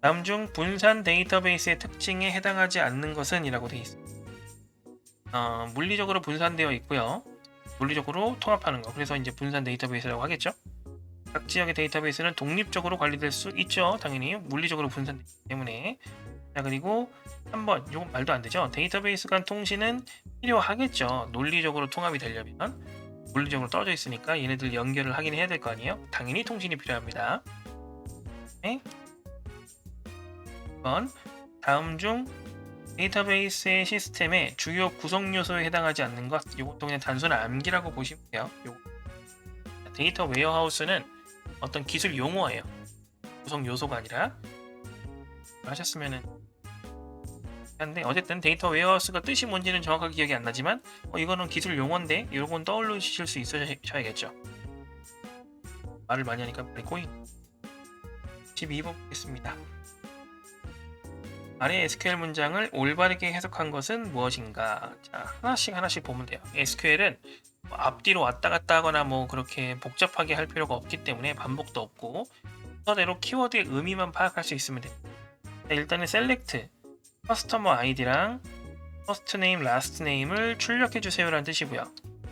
다음 중 분산 데이터베이스의 특징에 해당하지 않는 것은 이라고 되어 있습니다. 물리적으로 분산되어 있고요. 물리적으로 통합하는 거. 그래서 이제 분산 데이터베이스라고 하겠죠. 각 지역의 데이터베이스는 독립적으로 관리될 수 있죠. 당연히 물리적으로 분산되기 때문에. 자, 그리고 3번 이건 말도 안 되죠. 데이터베이스 간 통신은 필요하겠죠. 논리적으로 통합이 되려면 물리적으로 떨어져 있으니까 얘네들 연결을 하긴 해야 될 거 아니에요. 당연히 통신이 필요합니다. 네? 2번 다음 중 데이터베이스의 시스템의 주요 구성 요소에 해당하지 않는 것. 이것도 그냥 단순한 암기라고 보시면 돼요. 데이터 웨어하우스는 어떤 기술 용어예요. 구성 요소가 아니라 하셨으면은 한데 어쨌든 데이터 웨어하우스가 뜻이 뭔지는 정확하게 기억이 안 나지만 이거는 기술 용어인데 이런 건 떠올리실 수 있으셔야겠죠. 말을 많이 하니까 빨리 꼬인. 12번 보겠습니다. 아래 SQL 문장을 올바르게 해석한 것은 무엇인가? 자, 하나씩 보면 돼요. SQL은 앞뒤로 왔다 갔다 하거나 뭐 그렇게 복잡하게 할 필요가 없기 때문에 반복도 없고 순서대로 키워드의 의미만 파악할 수 있으면 돼요. 일단은 select 커스터머 아이디랑 first name, last name을 출력해 주세요라는 뜻이고요.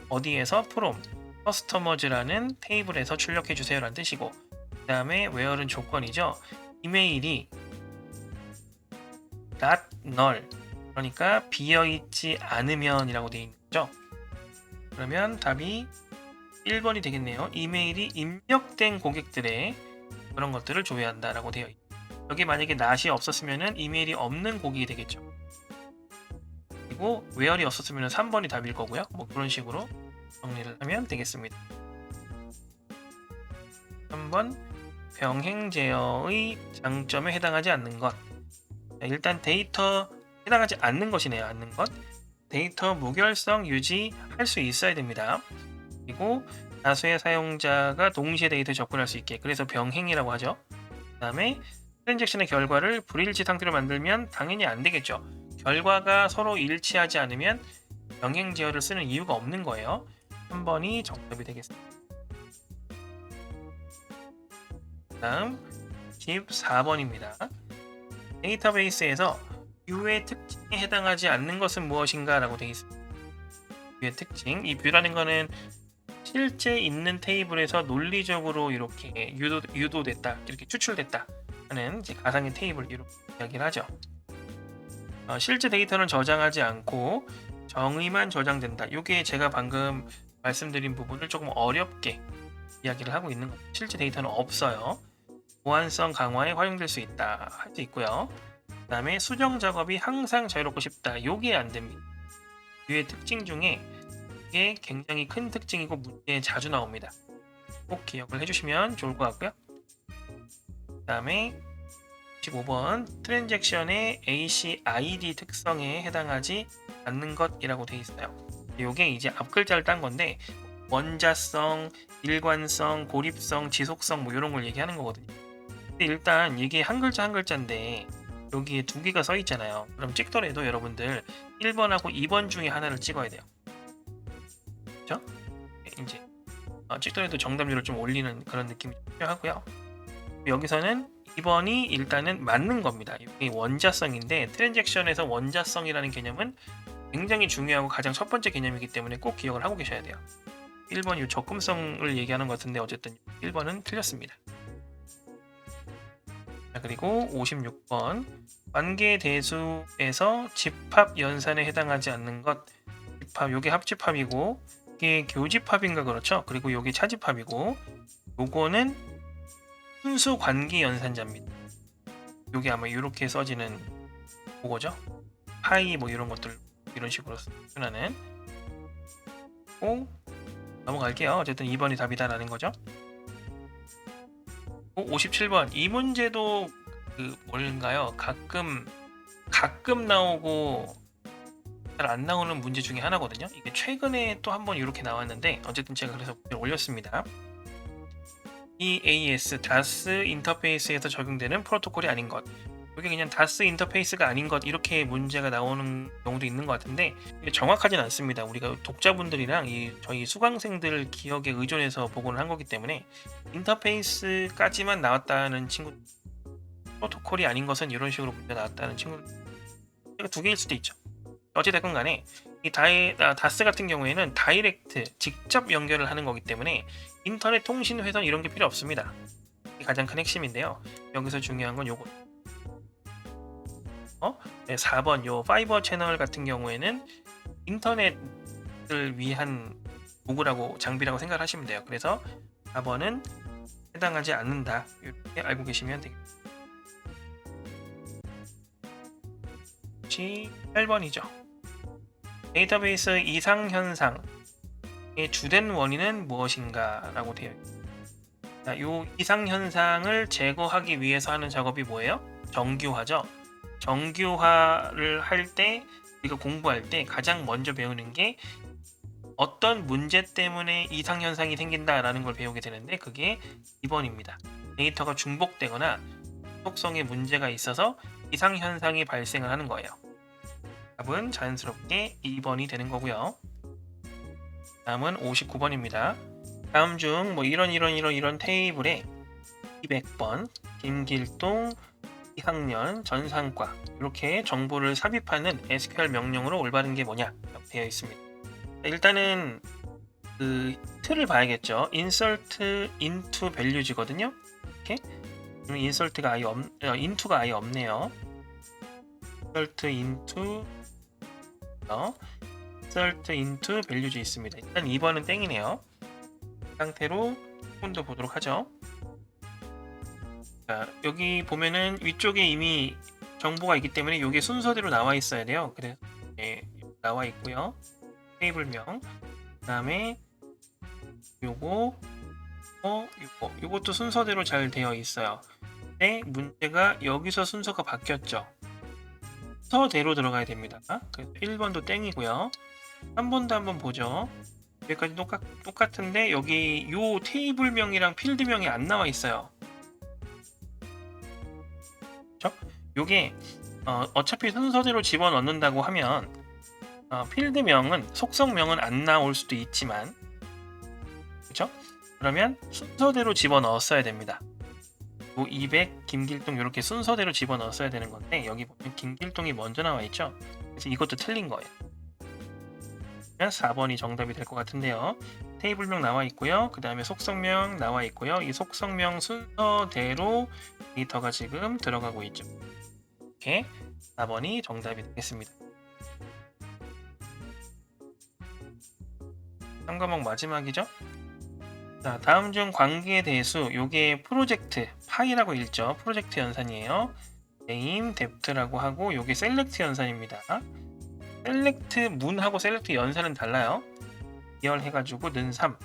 어디에서 from customers라는 테이블에서 출력해 주세요라는 뜻이고 그 다음에 where는 조건이죠. 이메일이 not null 그러니까 비어있지 않으면 이라고 되어 있는 거죠. 그러면 답이 1번이 되겠네요. 이메일이 입력된 고객들의 그런 것들을 조회한다 라고 되어 있고 여기 만약에 not이 없었으면 이메일이 없는 고객이 되겠죠. 그리고 where이 없었으면 3번이 답일 거고요. 뭐 그런 식으로 정리를 하면 되겠습니다. 3번 병행 제어의 장점에 해당하지 않는 것. 일단 데이터 해당하지 않는 것이네요. 않는 것. 데이터 무결성 유지할 수 있어야 됩니다. 그리고 다수의 사용자가 동시에 데이터에 접근할 수 있게 그래서 병행이라고 하죠. 그 다음에 트랜잭션의 결과를 불일치 상태로 만들면 당연히 안 되겠죠. 결과가 서로 일치하지 않으면 병행 제어를 쓰는 이유가 없는 거예요. 3번이 정답이 되겠습니다. 다음 14번입니다. 데이터베이스에서 뷰의 특징에 해당하지 않는 것은 무엇인가 라고 되어 있습니다. 뷰의 특징, 이 뷰라는 거는 실제 있는 테이블에서 논리적으로 이렇게 유도됐다, 이렇게 추출됐다 하는 이제 가상의 테이블 이렇게 이야기를 하죠. 실제 데이터는 저장하지 않고 정의만 저장된다. 이게 제가 방금 말씀드린 부분을 조금 어렵게 이야기를 하고 있는 겁니다. 실제 데이터는 없어요. 보안성 강화에 활용될 수 있다 할 수 있고요. 그 다음에 수정 작업이 항상 자유롭고 쉽다. 이게 안 됩니다. 뷰의 특징 중에 이게 굉장히 큰 특징이고 문제에 자주 나옵니다. 꼭 기억을 해주시면 좋을 것 같고요. 그 다음에 15번 트랜잭션의 ACID 특성에 해당하지 않는 것이라고 되어 있어요. 이게 이제 앞글자를 딴 건데 원자성, 일관성, 고립성, 지속성 뭐 이런 걸 얘기하는 거거든요. 근데 일단 이게 한 글자 한 글자인데 여기에 두 개가 써 있잖아요. 그럼 찍더라도 여러분들 1번하고 2번 중에 하나를 찍어야 돼요. 그렇죠? 이제 찍더라도 정답률을 좀 올리는 그런 느낌이 필요하고요. 여기서는 2번이 일단은 맞는 겁니다. 이게 원자성인데 트랜잭션에서 원자성이라는 개념은 굉장히 중요하고 가장 첫 번째 개념이기 때문에 꼭 기억을 하고 계셔야 돼요. 1번이 적금성을 얘기하는 것 같은데 어쨌든 1번은 틀렸습니다. 자, 그리고 56번 관계대수에서 집합 연산에 해당하지 않는 것 집합, 요게 합집합이고 이게 교집합인가 그렇죠? 그리고 요게 차집합이고 요거는 순수 관계 연산자입니다. 요게 아마 이렇게 써지는 그거죠? 파이 뭐 이런 것들 이런 식으로 표현하는 넘어갈게요. 어쨌든 2번이 답이다라는 거죠. 57번 이 문제도 뭘까요? 가끔 나오고 잘 안 나오는 문제 중에 하나거든요. 이게 최근에 또 한번 이렇게 나왔는데 어쨌든 제가 그래서 문제를 올렸습니다. DAS, DAS 인터페이스에서 적용되는 프로토콜이 아닌 것. 이게 그냥 DAS 인터페이스가 아닌 것 이렇게 문제가 나오는 경우도 있는 것 같은데 이게 정확하진 않습니다. 우리가 독자분들이랑 저희 수강생들 기억에 의존해서 복원을 한 거기 때문에 인터페이스까지만 나왔다는 친구 프로토콜이 아닌 것은 이런 식으로 문제가 나왔다는 친구들 두 개일 수도 있죠. 어찌됐건 간에 이 다스 같은 경우에는 다이렉트 직접 연결을 하는 거기 때문에 인터넷 통신 회선 이런 게 필요 없습니다. 이게 가장 큰 핵심인데요. 여기서 중요한 건 요거 4번 요 파이버 채널 같은 경우에는 인터넷을 위한 도구라고 장비라고 생각하시면 돼요. 그래서 4번은 해당하지 않는다 이렇게 알고 계시면 되겠습니다. 8번이죠. 데이터베이스 이상현상의 주된 원인은 무엇인가 라고 되어 있습니다. 이 이상현상을 제거하기 위해서 하는 작업이 뭐예요? 정규화죠. 정규화를 할 때 우리가 공부할 때 가장 먼저 배우는 게 어떤 문제 때문에 이상현상이 생긴다라는 걸 배우게 되는데 그게 2번입니다. 데이터가 중복되거나 속성에 문제가 있어서 이상현상이 발생을 하는 거예요. 답은 자연스럽게 2번이 되는 거고요. 다음은 59번입니다. 다음 중 뭐 이런 테이블에 200번 김길동 2학년 전산과 이렇게 정보를 삽입하는 SQL 명령으로 올바른 게 뭐냐 되어 있습니다. 일단은 그 틀을 봐야겠죠. insert into values거든요. 이렇게 insert가 into가 아예 없네요. insert into values 있습니다. 일단 2번은 땡이네요. 이 상태로 조금 더 보도록 하죠. 자, 여기 보면은 위쪽에 이미 정보가 있기 때문에 이게 순서대로 나와 있어야 돼요. 그래서 나와 있고요. 테이블명 그 다음에 요것도 순서대로 잘 되어 있어요. 근데 문제가 여기서 순서가 바뀌었죠. 순서대로 들어가야 됩니다. 그래서 1번도 땡이고요. 3번도 한번 보죠. 여기까지 똑같은데 여기 요 테이블명이랑 필드명이 안 나와 있어요. 그렇죠? 요게 어차피 순서대로 집어넣는다고 하면 필드명은 속성명은 안 나올 수도 있지만 그렇죠? 그러면 순서대로 집어넣었어야 됩니다. 요 200 김길동 이렇게 순서대로 집어넣었어야 되는 건데 여기 보면 김길동이 먼저 나와 있죠. 그래서 이것도 틀린 거예요. 4번이 정답이 될 것 같은데요. 테이블명 나와 있고요. 그 다음에 속성명 나와 있고요. 이 속성명 순서대로 데이터가 지금 들어가고 있죠. 이렇게 4번이 정답이 되겠습니다. 3과목 마지막이죠. 자, 다음 중 관계 대수 요게 프로젝트 파이라고 읽죠. 프로젝트 연산이에요. 네임 뎁트라고 하고 요게 셀렉트 연산입니다. 셀렉트 문하고 셀렉트 연산은 달라요. 이열해가지고 는3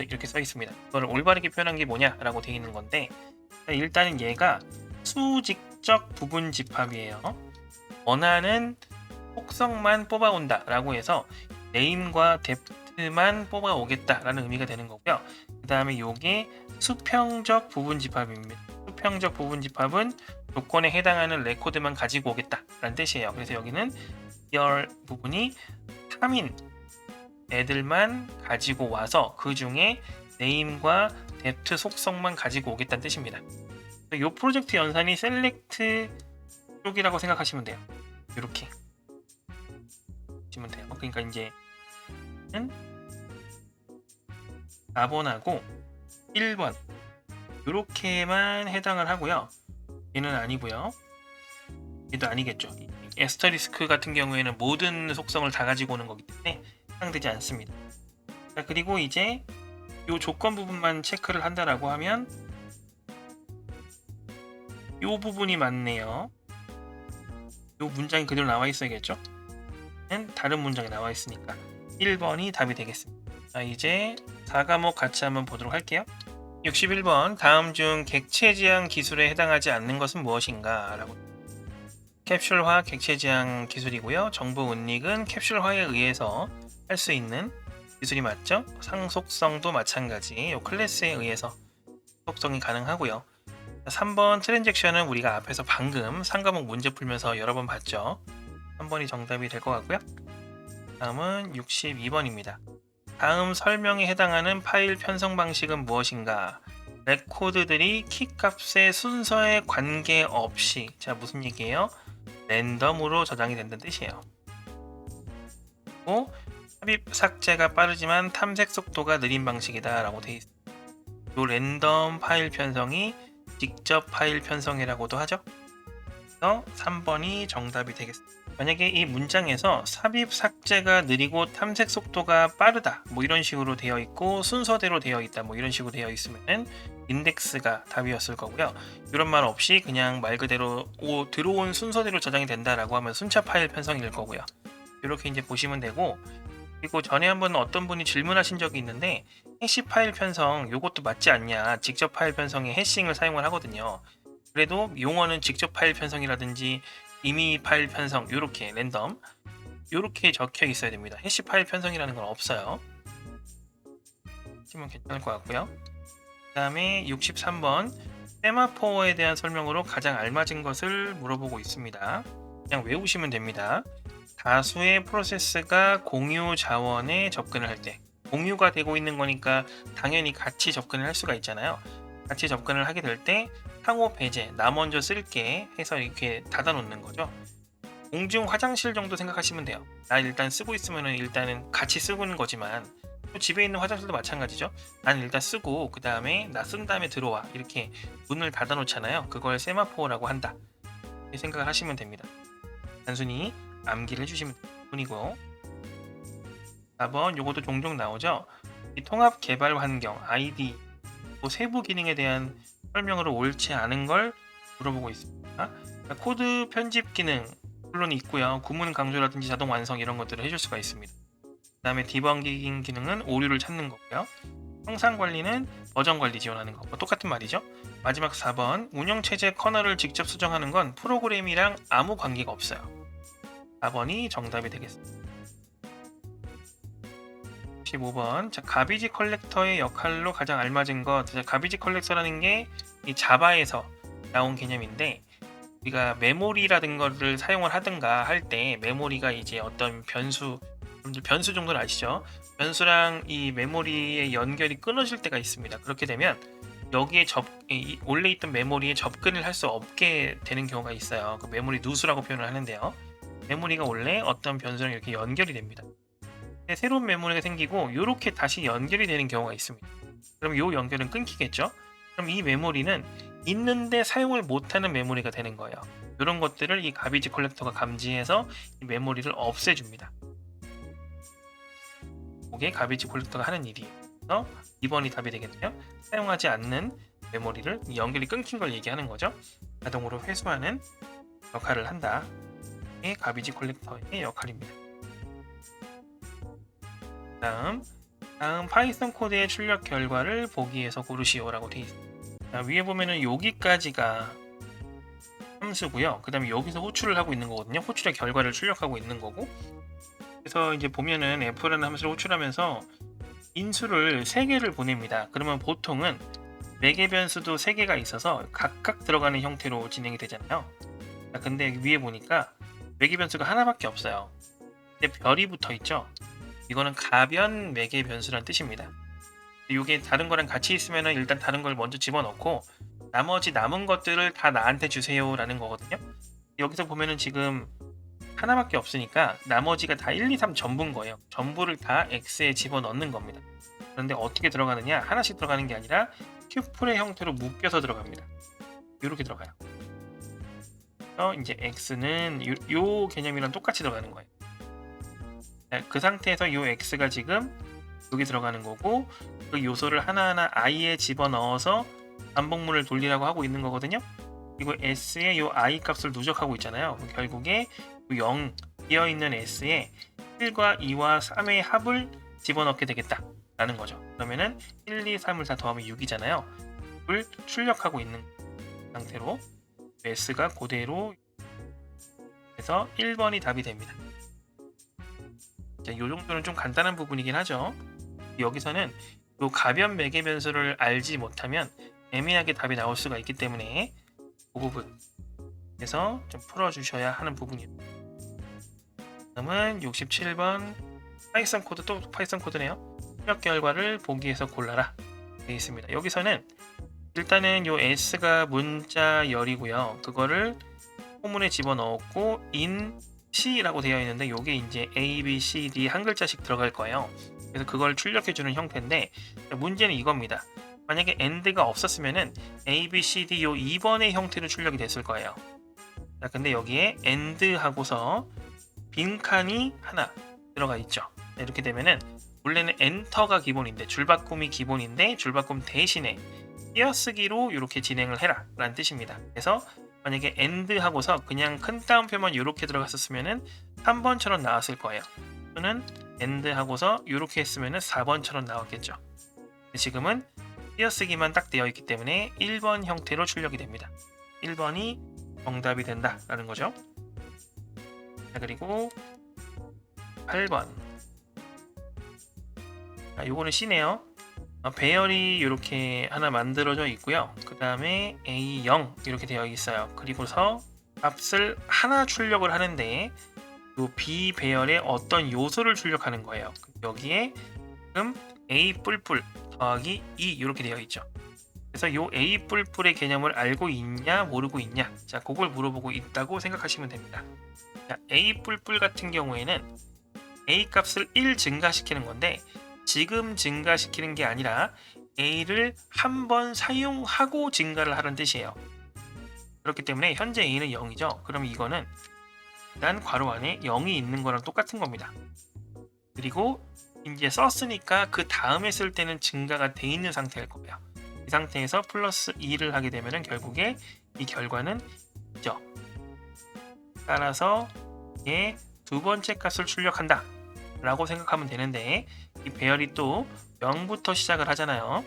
이렇게 써 있습니다. 이걸 올바르게 표현한 게 뭐냐라고 되어 있는 건데 일단은 얘가 수직적 부분 집합이에요. 원하는 속성만 뽑아온다라고 해서 네임과 뎁트만 뽑아오겠다라는 의미가 되는 거고요. 그 다음에 요게 수평적 부분 집합입니다. 수평적 부분 집합은 조건에 해당하는 레코드만 가지고 오겠다라는 뜻이에요. 그래서 여기는 이열 부분이 3인 애들만 가지고 와서 그 중에 네임과 뎁트 속성만 가지고 오겠다는 뜻입니다. 이 프로젝트 연산이 셀렉트 쪽이라고 생각하시면 돼요. 이렇게 보시면 돼요. 그러니까 이제 4번하고 1번 이렇게만 해당을 하고요. 얘는 아니고요. 얘도 아니겠죠. 에스터리스크 같은 경우에는 모든 속성을 다 가지고 오는 거기 때문에 해당되지 않습니다. 자, 그리고 이제 이 조건 부분만 체크를 한다라고 하면 이 부분이 맞네요. 이 문장이 그대로 나와 있어야겠죠? 다른 문장이 나와 있으니까 1번이 답이 되겠습니다. 자, 이제 4과목 같이 한번 보도록 할게요. 61번 다음 중 객체 지향 기술에 해당하지 않는 것은 무엇인가? 라고. 캡슐화 객체 지향 기술이고요. 정보 은닉은 캡슐화에 의해서 할 수 있는 기술이 맞죠? 상속성도 마찬가지. 이 클래스에 의해서 속성이 가능하고요. 3번 트랜잭션은 우리가 앞에서 방금 3과목 문제 풀면서 여러 번 봤죠. 3번이 정답이 될 것 같고요. 다음은 62번입니다. 다음 설명에 해당하는 파일 편성 방식은 무엇인가? 레코드들이 키값의 순서에 관계없이, 자 무슨 얘기예요? 랜덤으로 저장이 된다는 뜻이에요. 그리고 삽입 삭제가 빠르지만 탐색 속도가 느린 방식이다 라고 되어 있습니다. 이 랜덤 파일 편성이 직접 파일 편성이라고도 하죠. 그래서 3번이 정답이 되겠습니다. 만약에 이 문장에서 삽입 삭제가 느리고 탐색 속도가 빠르다 뭐 이런 식으로 되어 있고 순서대로 되어 있다 뭐 이런 식으로 되어 있으면 인덱스가 답이었을 거고요. 이런 말 없이 그냥 말 그대로 들어온 순서대로 저장이 된다라고 하면 순차 파일 편성일 거고요. 이렇게 이제 보시면 되고, 그리고 전에 한번 어떤 분이 질문하신 적이 있는데 해시 파일 편성 요것도 맞지 않냐, 직접 파일 편성에 해싱을 사용을 하거든요. 그래도 용어는 직접 파일 편성이라든지 이미 파일 편성 이렇게 랜덤 이렇게 적혀 있어야 됩니다. 해시 파일 편성이라는 건 없어요. 하시면 괜찮을 것 같고요. 그 다음에 63번 세마포어에 대한 설명으로 가장 알맞은 것을 물어보고 있습니다. 그냥 외우시면 됩니다. 다수의 프로세스가 공유 자원에 접근을 할 때, 공유가 되고 있는 거니까 당연히 같이 접근을 할 수가 있잖아요. 같이 접근을 하게 될 때 상호 배제, 나 먼저 쓸게 해서 이렇게 닫아 놓는 거죠. 공중 화장실 정도 생각하시면 돼요. 나 일단 쓰고 있으면 일단은 같이 쓰고 있는 거지만 또 집에 있는 화장실도 마찬가지죠. 난 일단 쓰고 그 다음에 나 쓴 다음에 들어와 이렇게 문을 닫아 놓잖아요. 그걸 세마포어라고 한다 이렇게 생각을 하시면 됩니다. 단순히 암기를 해주시면 뿐이고. 4번 요것도 종종 나오죠. 이 통합 개발 환경 ID 세부 기능에 대한 설명으로 옳지 않은 걸 물어보고 있습니다. 코드 편집 기능 물론 있고요. 구문 강조라든지 자동 완성 이런 것들을 해줄 수가 있습니다. 그 다음에 디버깅 기능은 오류를 찾는 거고요. 형상 관리는 버전 관리 지원하는 거고 똑같은 말이죠. 마지막 4번 운영체제 커널을 직접 수정하는 건 프로그램이랑 아무 관계가 없어요. 4번이 정답이 되겠습니다. 15번 자, 가비지 컬렉터의 역할로 가장 알맞은 것. 가비지 컬렉터라는 게 이 자바에서 나온 개념인데 우리가 메모리라든 거를 사용을 하든가 할 때 메모리가 이제 어떤 변수 정도는 아시죠? 변수랑 이 메모리의 연결이 끊어질 때가 있습니다. 그렇게 되면 여기에 원래 있던 메모리에 접근을 할 수 없게 되는 경우가 있어요. 그 메모리 누수라고 표현을 하는데요. 메모리가 원래 어떤 변수랑 이렇게 연결이 됩니다. 새로운 메모리가 생기고 이렇게 다시 연결이 되는 경우가 있습니다. 그럼 이 연결은 끊기겠죠? 그럼 이 메모리는 있는데 사용을 못하는 메모리가 되는 거예요. 이런 것들을 이 가비지 컬렉터가 감지해서 이 메모리를 없애줍니다. 이게 가비지 컬렉터가 하는 일이에요. 그래서 2번이 답이 되겠네요. 사용하지 않는 메모리를 연결이 끊긴 걸 얘기하는 거죠. 자동으로 회수하는 역할을 한다. 이게 가비지 컬렉터의 역할입니다. 다음 파이썬 코드의 출력 결과를 보기에서 고르시오라고 되어 있습니다. 자, 위에 보면은 여기까지가 함수고요. 그 다음에 여기서 호출을 하고 있는 거거든요. 호출의 결과를 출력하고 있는 거고. 그래서 이제 보면은 f라는 함수를 호출하면서 인수를 3개를 보냅니다. 그러면 보통은 4개 변수도 3개가 있어서 각각 들어가는 형태로 진행이 되잖아요. 자, 근데 위에 보니까 4개 변수가 하나밖에 없어요. 근데 별이 붙어 있죠. 이거는 가변 매개 변수라는 뜻입니다. 이게 다른 거랑 같이 있으면 일단 다른 걸 먼저 집어넣고 나머지 남은 것들을 다 나한테 주세요라는 거거든요. 여기서 보면은 지금 하나밖에 없으니까 나머지가 다 1, 2, 3 전부인 거예요. 전부를 다 x에 집어넣는 겁니다. 그런데 어떻게 들어가느냐? 하나씩 들어가는 게 아니라 튜플의 형태로 묶여서 들어갑니다. 이렇게 들어가요. 이제 x는 요 개념이랑 똑같이 들어가는 거예요. 그 상태에서 요 x가 지금 여기 들어가는 거고 그 요소를 하나하나 i에 집어넣어서 반복문을 돌리라고 하고 있는 거거든요. 그리고 s에 요 i 값을 누적하고 있잖아요. 결국에 0 비어있는 s에 1과 2와 3의 합을 집어넣게 되겠다 라는 거죠. 그러면은 1, 2, 3을 다 더하면 6이잖아요. 을 출력하고 있는 상태로 s가 그대로 해서 1번이 답이 됩니다. 자, 이 정도는 좀 간단한 부분이긴 하죠. 여기서는 이 가변 매개 변수를 알지 못하면 애매하게 답이 나올 수가 있기 때문에 그 부분에서 좀 풀어주셔야 하는 부분이에요. 다음은 67번 파이썬 코드, 또 파이썬 코드네요. 출력 결과를 보기에서 골라라 되어 있습니다. 여기서는 일단은 요 s가 문자 열이고요. 그거를 포문에 집어넣었고 in c라고 되어 있는데 요게 이제 a, b, c, d 한 글자씩 들어갈 거예요. 그래서 그걸 출력해주는 형태인데 문제는 이겁니다. 만약에 and가 없었으면은 a, b, c, d 요 2번의 형태로 출력이 됐을 거예요. 자, 근데 여기에 and 하고서 빈칸이 하나 들어가 있죠. 이렇게 되면은 원래는 엔터가 기본인데 줄바꿈이 기본인데 줄바꿈 대신에 띄어쓰기로 이렇게 진행을 해라 라는 뜻입니다. 그래서 만약에 and 하고서 그냥 큰 따옴표만 이렇게 들어갔었으면은 3번처럼 나왔을 거예요. 또는 and 하고서 이렇게 했으면은 4번처럼 나왔겠죠. 지금은 띄어쓰기만 딱 되어 있기 때문에 1번 형태로 출력이 됩니다. 1번이 정답이 된다 라는 거죠. 자, 그리고 8번. 요거는 C네요. 배열이 이렇게 하나 만들어져 있고요. 그 다음에 A0 이렇게 되어 있어요. 그리고서 값을 하나 출력을 하는데 이 B 배열에 어떤 요소를 출력하는 거예요. 여기에 지금 A 뿔뿔 더하기 2 이렇게 되어 있죠. 그래서 이 A 뿔뿔의 개념을 알고 있냐 모르고 있냐, 자 그걸 물어보고 있다고 생각하시면 됩니다. 자, A 뿔뿔 같은 경우에는 A 값을 1 증가시키는 건데 지금 증가시키는 게 아니라 A를 한 번 사용하고 증가를 하는 뜻이에요. 그렇기 때문에 현재 A는 0이죠. 그럼 이거는 일단 괄호 안에 0이 있는 거랑 똑같은 겁니다. 그리고 이제 썼으니까 그 다음에 쓸 때는 증가가 돼 있는 상태일 거예요. 이 상태에서 플러스 2를 하게 되면 결국에 이 결과는 2죠. 따라서 얘 두 번째 값을 출력한다 라고 생각하면 되는데 이 배열이 또 0부터 시작을 하잖아요.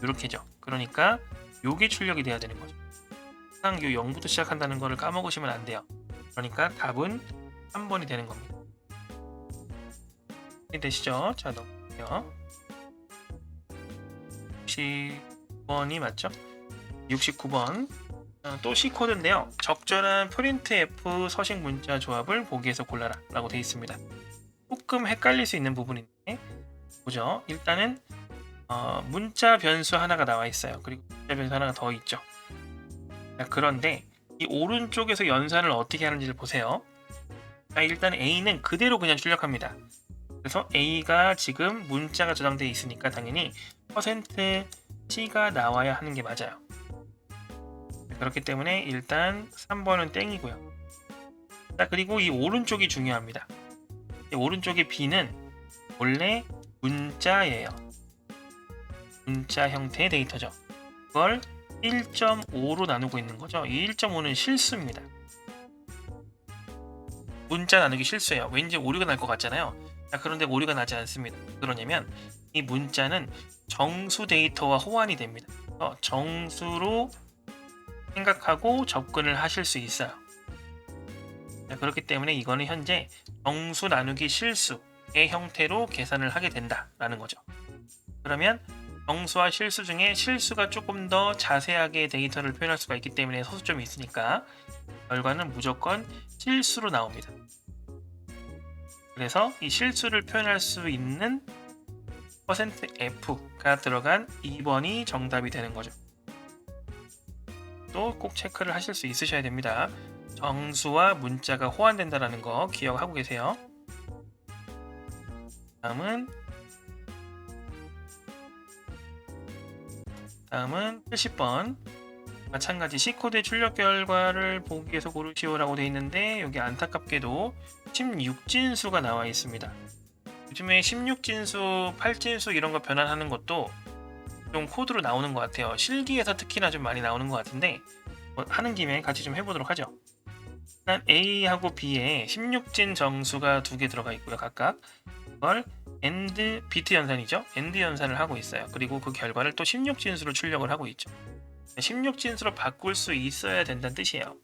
이렇게죠. 그러니까 요게 출력이 돼야 되는 거죠. 항상 요 0부터 시작한다는 거를 까먹으시면 안 돼요. 그러니까 답은 3번이 되는 겁니다. 되시죠? 자, 넘어갈게요. 60번이 맞죠? 69번. 또 C코드인데요. 적절한 printf 서식 문자 조합을 보기에서 골라라 라고 되어 있습니다. 조금 헷갈릴 수 있는 부분인데 보죠. 일단은 문자 변수 하나가 나와 있어요. 그리고 문자 변수 하나가 더 있죠. 자, 그런데 이 오른쪽에서 연산을 어떻게 하는지를 보세요. 자, 일단 A는 그대로 그냥 출력합니다. 그래서 A가 지금 문자가 저장되어 있으니까 당연히 %C가 나와야 하는 게 맞아요. 그렇기 때문에 일단 3번은 땡이고요. 자, 그리고 이 오른쪽이 중요합니다. 이 오른쪽의 B는 원래 문자예요. 문자 형태의 데이터죠. 그걸 1.5로 나누고 있는 거죠. 이 1.5는 실수입니다. 문자 나누기 실수예요. 왠지 오류가 날 것 같잖아요. 자, 그런데 오류가 나지 않습니다. 그러냐면 이 문자는 정수 데이터와 호환이 됩니다. 정수로 생각하고 접근을 하실 수 있어요. 자, 그렇기 때문에 이거는 현재 정수 나누기 실수의 형태로 계산을 하게 된다라는 거죠. 그러면 정수와 실수 중에 실수가 조금 더 자세하게 데이터를 표현할 수가 있기 때문에 소수점이 있으니까 결과는 무조건 실수로 나옵니다. 그래서 이 실수를 표현할 수 있는 %F가 들어간 2번이 정답이 되는 거죠. 또 꼭 체크를 하실 수 있으셔야 됩니다. 정수와 문자가 호환된다는 거 기억하고 계세요. 다음은 70번. 마찬가지 C코드의 출력 결과를 보기 위해서 고르시오라고 되어 있는데 여기 안타깝게도 16진수가 나와 있습니다. 요즘에 16진수, 8진수 이런 거 변환하는 것도 좀 코드로 나오는 것 같아요. 실기에서 특히나 좀 많이 나오는 것 같은데 하는 김에 같이 좀 해보도록 하죠. 일단 A하고 B에 16진 정수가 2개 들어가 있고요. 각각 그걸 AND 비트 연산이죠. AND 연산을 하고 있어요. 그리고 그 결과를 또 16진수로 출력을 하고 있죠. 16진수로 바꿀 수 있어야 된다는 뜻이에요.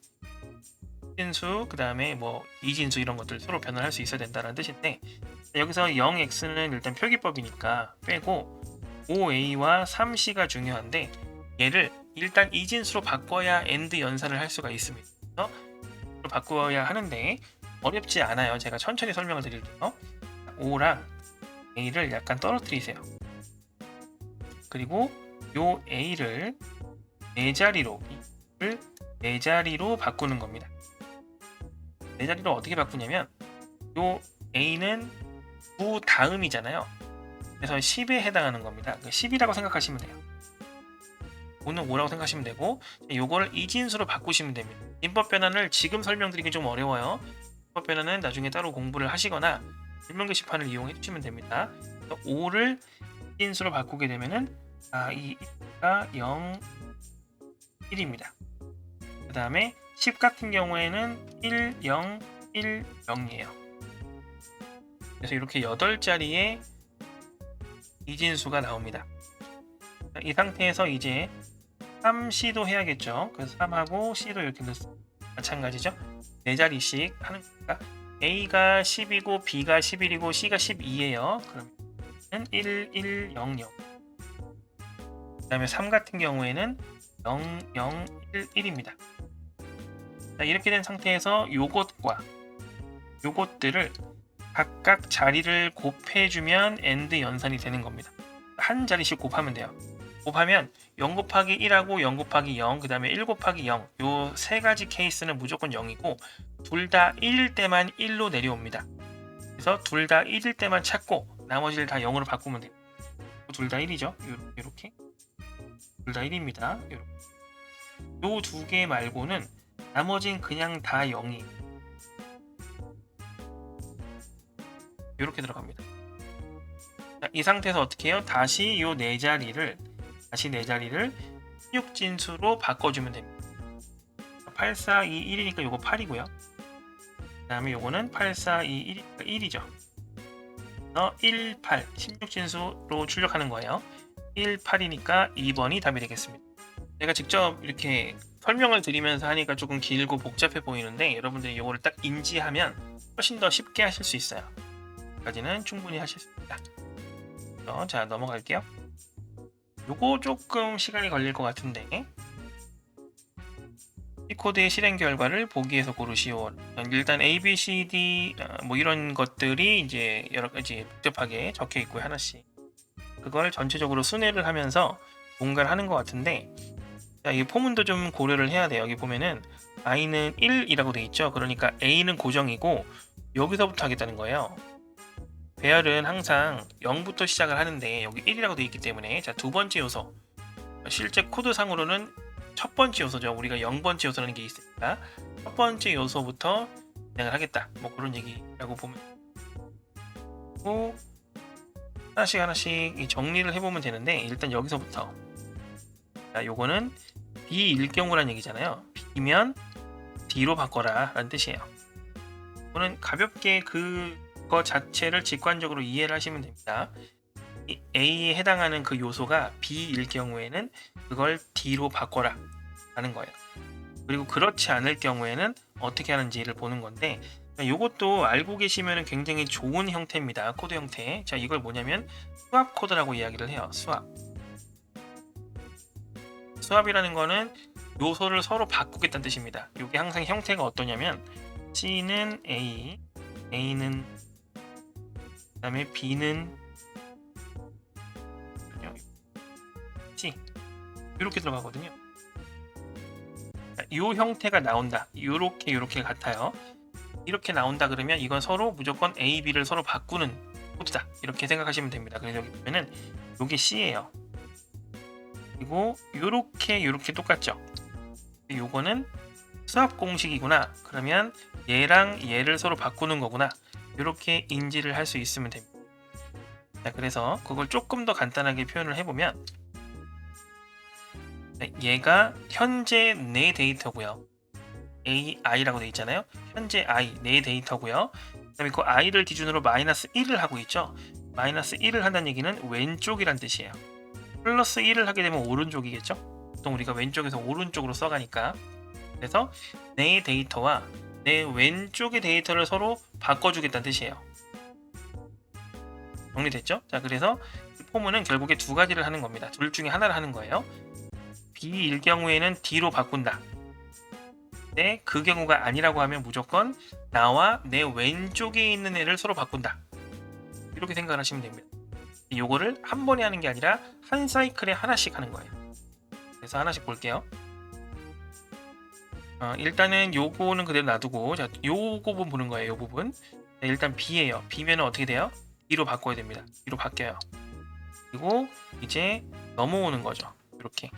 진수, 그 다음에 뭐 2진수 이런 것들 서로 변환할 수 있어야 된다는 뜻인데 여기서 0x는 일단 표기법이니까 빼고 5a와 3c가 중요한데 얘를 일단 2진수로 바꿔야 AND 연산을 할 수가 있습니다. 그래서 바꿔야 하는데 어렵지 않아요. 제가 천천히 설명을 드릴게요. 5랑 a를 약간 떨어뜨리세요. 그리고 요 a를 4자리로 바꾸는 겁니다. 4자리로 어떻게 바꾸냐면 요 a는 9 다음이잖아요. 그래서 10에 해당하는 겁니다. 10이라고 생각하시면 돼요. 5는 5라고 생각하시면 되고 요거를 2진수로 바꾸시면 됩니다. 인법 변환을 지금 설명드리기 좀 어려워요. 인법 변환은 나중에 따로 공부를 하시거나 설명 게시판을 이용해 주시면 됩니다. 5를 2진수로 바꾸게 되면은 이 1가 0, 1입니다. 그 다음에 10 같은 경우에는 1, 0, 1, 0이에요. 그래서 이렇게 8자리의 이진수가 나옵니다. 이 상태에서 이제 3C도 해야겠죠. 그래서 3하고 C도 이렇게 넣습니다. 마찬가지죠. 4자리씩 하는 거니까 A가 10이고 B가 11이고 C가 12예요. 그러면 1, 1, 0, 0. 그 다음에 3 같은 경우에는 0, 0, 1, 1입니다. 자, 이렇게 된 상태에서 요것과 요것들을 각각 자리를 곱해주면 AND 연산이 되는 겁니다. 한 자리씩 곱하면 돼요. 곱하면 0 곱하기 1하고 0 곱하기 0, 그 다음에 1 곱하기 0, 요 세 가지 케이스는 무조건 0이고 둘 다 1일 때만 1로 내려옵니다. 그래서 둘 다 1일 때만 찾고 나머지를 다 0으로 바꾸면 돼요. 둘 다 1이죠. 이렇게 둘 다 1입니다. 요 두 개 말고는 나머진 그냥 다 0이 이렇게 들어갑니다. 자, 이 상태에서 어떻게 해요? 다시 요 네 자리를 16진수로 바꿔주면 됩니다. 8, 4, 2, 1이니까 요거 8이고요. 그 다음에 요거는 8, 4, 2, 1이니까 1이죠. 1, 8, 16진수로 출력하는 거예요. 1, 8이니까 2번이 답이 되겠습니다. 제가 직접 이렇게 설명을 드리면서 하니까 조금 길고 복잡해 보이는데 여러분들이 이거를 딱 인지하면 훨씬 더 쉽게 하실 수 있어요. 여기까지는 충분히 하실 수 있습니다. 자, 넘어갈게요. 요거 조금 시간이 걸릴 것 같은데 이 코드의 실행 결과를 보기에서 고르시오. 일단 A, B, C, D 뭐 이런 것들이 이제 여러 가지 복잡하게 적혀 있고요. 하나씩 그걸 전체적으로 순회를 하면서 뭔가를 하는 것 같은데 자, 이 포문도 좀 고려를 해야 돼요. 여기 보면은 i는 1이라고 돼 있죠. 그러니까 a는 고정이고 여기서부터 하겠다는 거예요. 배열은 항상 0부터 시작을 하는데 여기 1이라고 돼 있기 때문에 자, 두 번째 요소 실제 코드상으로는 첫 번째 요소죠. 우리가 0번째 요소라는 게 있으니까 첫 번째 요소부터 진행을 하겠다. 뭐 그런 얘기라고 보면 하나씩 정리를 해보면 되는데 일단 여기서부터 자, 요거는 B일 경우란 얘기잖아요. B면 D로 바꿔라 라는 뜻이에요. 이거는 가볍게 그거 자체를 직관적으로 이해를 하시면 됩니다. 이 A에 해당하는 그 요소가 B일 경우에는 그걸 D로 바꿔라 라는 거예요. 그리고 그렇지 않을 경우에는 어떻게 하는지를 보는 건데 이것도 알고 계시면 굉장히 좋은 형태입니다. 코드 형태. 자, 이걸 뭐냐면 수압 코드라고 이야기를 해요. 수압이라는 거는 요소를 서로 바꾸겠다는 뜻입니다. 이게 항상 형태가 어떠냐면 C는 A, A는 그다음에 B는 C 이렇게 들어가거든요. 이 형태가 나온다. 이렇게 같아요. 이렇게 나온다 그러면 이건 서로 무조건 A, B를 서로 바꾸는 코드다. 이렇게 생각하시면 됩니다. 그래서 여기 보면은 이게 C예요. 그리고 요렇게 똑같죠. 요거는 수학 공식이구나. 그러면 얘랑 얘를 서로 바꾸는 거구나. 이렇게 인지를 할 수 있으면 됩니다. 자, 그래서 그걸 조금 더 간단하게 표현을 해보면 얘가 현재 내 데이터고요. AI라고 되어 있잖아요. 현재 I 내 데이터고요. 그다음에 그 I를 기준으로 마이너스 1을 하고 있죠. 마이너스 1을 한다는 얘기는 왼쪽이란 뜻이에요. 플러스 1을 하게 되면 오른쪽이겠죠. 보통 우리가 왼쪽에서 오른쪽으로 써가니까. 그래서 내 데이터와 내 왼쪽의 데이터를 서로 바꿔주겠다는 뜻이에요. 정리됐죠? 자, 그래서 포문은 결국에 두 가지를 하는 겁니다. 둘 중에 하나를 하는 거예요. B일 경우에는 D로 바꾼다. 근데 그 경우가 아니라고 하면 무조건 나와 내 왼쪽에 있는 애를 서로 바꾼다. 이렇게 생각을 하시면 됩니다. 요거를 한 번에 하는 게 아니라 한 사이클에 하나씩 하는 거예요. 그래서 하나씩 볼게요. 일단은 요거는 그대로 놔두고, 자, 요 부분 보는 거예요. 요 부분. 자, 일단 B예요. B면은 어떻게 돼요? D로 바꿔야 됩니다. D로 바뀌어요. 그리고 이제 넘어오는 거죠. 이렇게.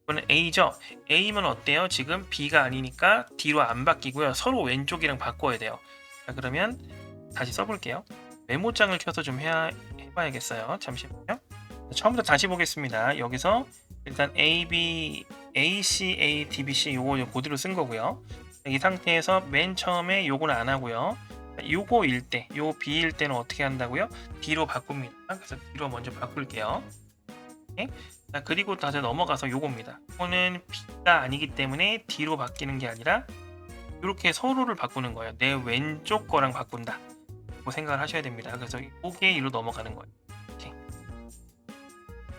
이거는 A죠. A면 어때요? 지금 B가 아니니까 D로 안 바뀌고요. 서로 왼쪽이랑 바꿔야 돼요. 자, 그러면 다시 써볼게요. 메모장을 켜서 좀 해봐야겠어요. 잠시만요. 처음부터 다시 보겠습니다. 여기서 일단 A, B, A, C, A, D, B, C 요거 그대로 쓴 거고요. 이 상태에서 맨 처음에 요거는 안 하고요. 요거일 때, 요 B일 때는 어떻게 한다고요? D로 바꿉니다. 그래서 D로 먼저 바꿀게요. 네? 자, 그리고 다시 넘어가서 요겁니다. 이거는 B가 아니기 때문에 D로 바뀌는 게 아니라 이렇게 서로를 바꾸는 거예요. 내 왼쪽 거랑 바꾼다. 뭐 생각을 하셔야 됩니다. 그래서 요게 이로 넘어가는 거예요. 이렇게.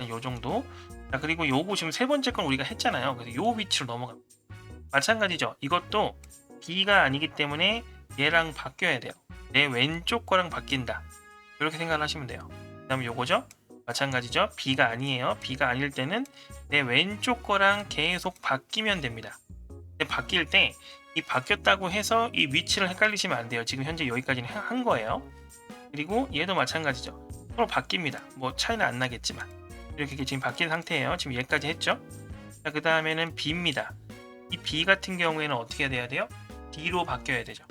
요 정도. 자, 그리고 요거 지금 세 번째 건 우리가 했잖아요. 그래서 요 위치로 넘어갑니다. 마찬가지죠. 이것도 B가 아니기 때문에 얘랑 바뀌어야 돼요. 내 왼쪽 거랑 바뀐다. 이렇게 생각을 하시면 돼요. 그 다음에 요거죠. 마찬가지죠. B가 아니에요. B가 아닐 때는 내 왼쪽 거랑 계속 바뀌면 됩니다. 근데 바뀔 때 이 바뀌었다고 해서 이 위치를 헷갈리시면 안 돼요. 지금 현재 여기까지는 한 거예요. 그리고 얘도 마찬가지죠. 서로 바뀝니다. 뭐 차이는 안 나겠지만 이렇게 지금 바뀐 상태예요. 지금 얘까지 했죠. 자, 그 다음에는 B입니다. 이 B 같은 경우에는 어떻게 돼야 돼요? D로 바뀌어야 되죠.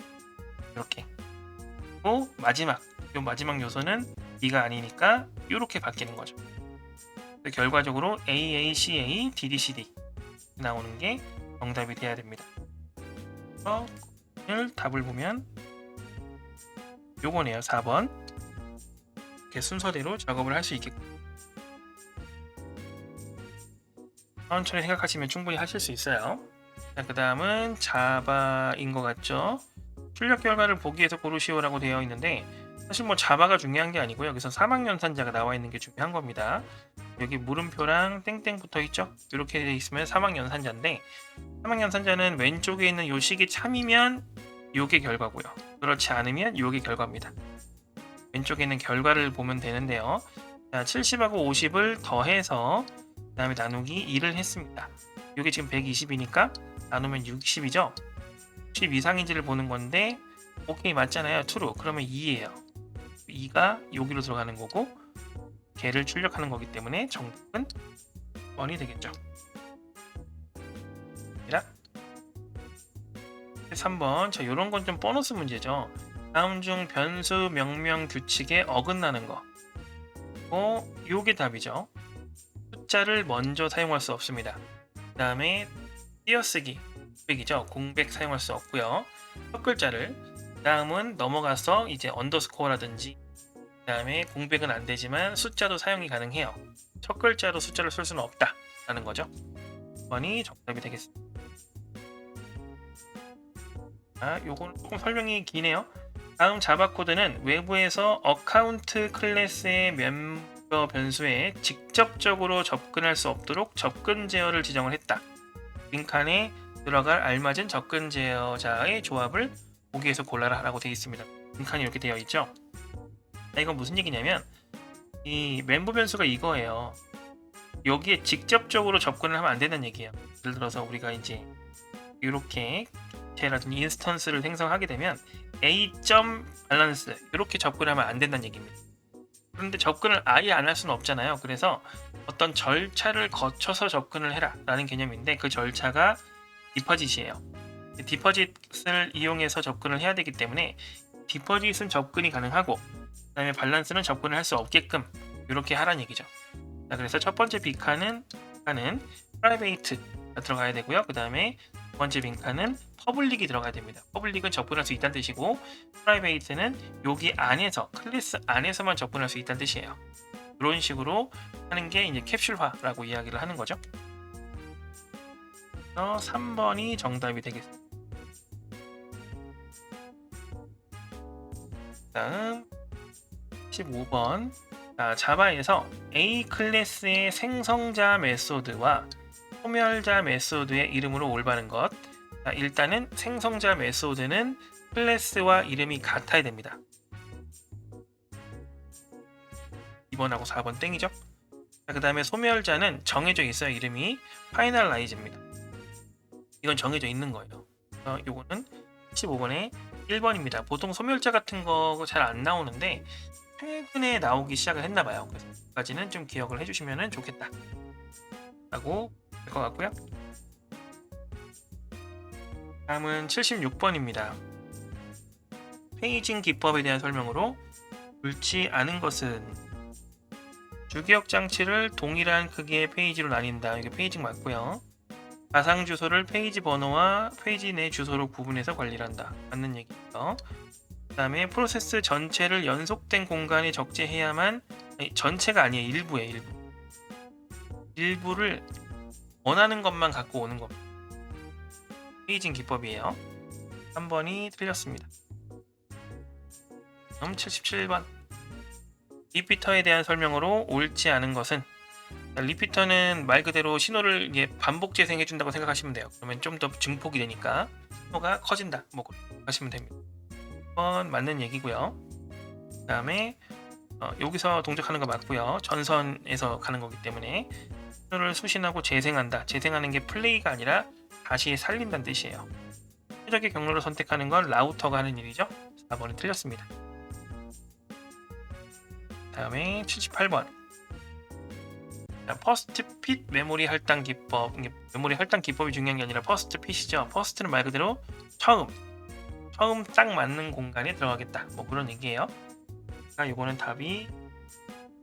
이렇게. 그리고 마지막 요소는 B가 아니니까 이렇게 바뀌는 거죠. 결과적으로 AACA, DDCD 나오는 게 정답이 돼야 됩니다. 그래서 답을 보면 요거네요. 4번. 이렇게 순서대로 작업을 할 수 있겠고 천천히 생각하시면 충분히 하실 수 있어요. 자, 그 다음은 자바인 것 같죠? 출력 결과를 보기 위해서 고르시오라고 되어 있는데 사실 뭐 자바가 중요한 게 아니고요. 여기서 사망연산자가 나와 있는 게 중요한 겁니다. 여기 물음표랑 땡땡 붙어 있죠? 이렇게 돼 있으면 사망연산자인데 사망연산자는 왼쪽에 있는 요 식이 참이면 요게 결과고요. 그렇지 않으면 요게 결과입니다. 왼쪽에 있는 결과를 보면 되는데요. 자, 70하고 50을 더해서 그 다음에 나누기 2를 했습니다. 요게 지금 120이니까 나누면 60이죠? 60 이상인지를 보는 건데 오케이 맞잖아요. true. 그러면 2예요. 2가 여기로 들어가는 거고 걔를 출력하는 거기 때문에 정답은 1이 되겠죠. 3번. 자, 요런 건 좀 보너스 문제죠. 다음 중 변수 명명 규칙에 어긋나는 거. 요게 답이죠. 숫자를 먼저 사용할 수 없습니다. 그 다음에 띄어쓰기 공백이죠. 공백 사용할 수 없고요. 첫 글자를 다음은 넘어가서 이제 언더스코어라든지 그 다음에 공백은 안 되지만 숫자도 사용이 가능해요. 첫 글자로 숫자를 쓸 수는 없다 라는 거죠. 2번이 정답이 되겠습니다. 요거는 조금 설명이 기네요. 다음 자바 코드는 외부에서 어카운트 클래스의 멤버 변수에 직접적으로 접근할 수 없도록 접근 제어를 지정을 했다. 빈칸에 들어갈 알맞은 접근 제어자의 조합을 보기에서 골라라 라고 되어 있습니다. 빈칸이 이렇게 되어 있죠. 이건 무슨 얘기냐면 이 멤버 변수가 이거예요. 여기에 직접적으로 접근을 하면 안 된다는 얘기예요. 예를 들어서 우리가 이제 이렇게 제라든지 인스턴스를 생성하게 되면 a.balance 이렇게 접근하면 안 된다는 얘기입니다. 그런데 접근을 아예 안 할 수는 없잖아요. 그래서 어떤 절차를 거쳐서 접근을 해라 라는 개념인데 그 절차가 디퍼짓이에요. 디퍼짓을 이용해서 접근을 해야 되기 때문에 디퍼짓은 접근이 가능하고 그 다음에 밸런스는 접근을 할 수 없게끔 이렇게 하라는 얘기죠. 자, 그래서 첫 번째 빈칸은 private가 들어가야 되고요. 그 다음에 두 번째 빈칸은 public이 들어가야 됩니다. public은 접근할 수 있다는 뜻이고 private는 여기 안에서 클래스 안에서만 접근할 수 있다는 뜻이에요. 이런 식으로 하는 게 이제 캡슐화라고 이야기를 하는 거죠. 그래서 3번이 정답이 되겠습니다. 다음 15번 자바에서 A 클래스의 생성자 메소드와 소멸자 메소드의 이름으로 올바른 것. 일단은 생성자 메소드는 클래스와 이름이 같아야 됩니다. 2번하고 4번 땡이죠. 그 다음에 소멸자는 정해져 있어요. 이름이 finalize입니다. 이건 정해져 있는 거예요. 요거는 15번에 1번입니다. 보통 소멸자 같은 거 잘 안 나오는데 최근에 나오기 시작을 했나봐요. 그래서 여기까지는 좀 기억을 해주시면 좋겠다 라고 될 것 같고요. 다음은 76번입니다. 페이징 기법에 대한 설명으로 옳지 않은 것은 주기억 장치를 동일한 크기의 페이지로 나뉜다. 이게 페이징 맞고요. 가상 주소를 페이지 번호와 페이지 내 주소로 구분해서 관리를 한다. 맞는 얘기죠. 그 다음에 프로세스 전체를 연속된 공간에 적재해야만 전체가 아니에요. 일부예요. 일부를 원하는 것만 갖고 오는 겁니다. 페이징 기법이에요. 3번이 틀렸습니다. 그럼 77번 리피터에 대한 설명으로 옳지 않은 것은 리피터는 말 그대로 신호를 반복 재생해 준다고 생각하시면 돼요. 그러면 좀 더 증폭이 되니까 신호가 커진다. 뭐 하시면 됩니다. 1번 맞는 얘기고요. 그 다음에 여기서 동작하는 거 맞고요. 전선에서 가는 거기 때문에 신호를 수신하고 재생한다. 재생하는 게 플레이가 아니라 다시 살린다는 뜻이에요. 최적의 경로를 선택하는 건 라우터가 하는 일이죠. 4번이 틀렸습니다. 그 다음에 78번 퍼스트 핏 메모리 할당 기법. 메모리 할당 기법이 중요한 게 아니라 퍼스트 핏이죠. 퍼스트는 말 그대로 처음 딱 맞는 공간에 들어가겠다. 뭐 그런 얘기예요. 그러니까 이거는 답이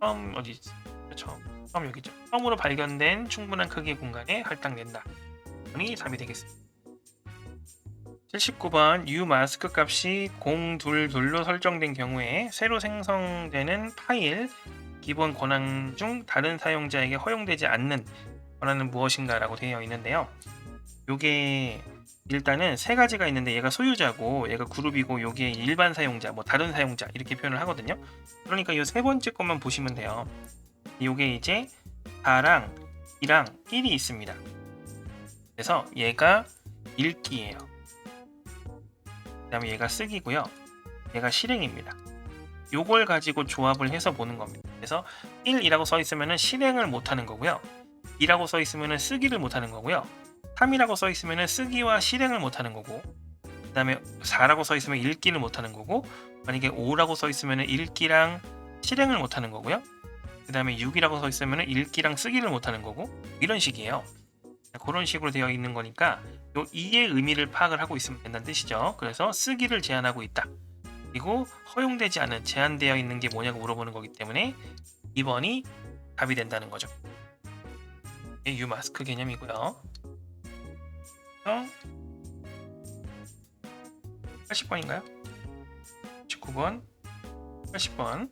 처음 어디 있지? 처음 여기죠. 처음으로 발견된 충분한 크기의 공간에 할당된다. 이 답이 되겠습니다. 79번 U 마스크 값이 022로 설정된 경우에 새로 생성되는 파일 기본 권한 중 다른 사용자에게 허용되지 않는 권한은 무엇인가 라고 되어 있는데요. 요게 일단은 세 가지가 있는데 얘가 소유자고 얘가 그룹이고 요게 일반 사용자 뭐 다른 사용자 이렇게 표현을 하거든요. 그러니까 이 세 번째 것만 보시면 돼요. 요게 이제 4랑 2랑 1이 있습니다. 그래서 얘가 읽기예요. 그 다음에 얘가 쓰기고요. 얘가 실행입니다. 요걸 가지고 조합을 해서 보는 겁니다. 그래서 1이라고 써 있으면 실행을 못하는 거고요. 2라고 써 있으면 쓰기를 못하는 거고요. 3이라고 써 있으면 쓰기와 실행을 못하는 거고, 그 다음에 4라고 써 있으면 읽기를 못하는 거고, 만약에 5라고 써 있으면 읽기랑 실행을 못하는 거고요. 그 다음에 6이라고 써 있으면 읽기랑 쓰기를 못하는 거고, 이런 식이에요. 그런 식으로 되어 있는 거니까 요 2의 의미를 파악을 하고 있으면 된다는 뜻이죠. 그래서 쓰기를 제한하고 있다. 그리고 허용되지 않은 제한되어 있는 게 뭐냐고 물어보는 거기 때문에 2번이 답이 된다는 거죠. U 마스크 개념이고요. 80번인가요? 19번, 80번.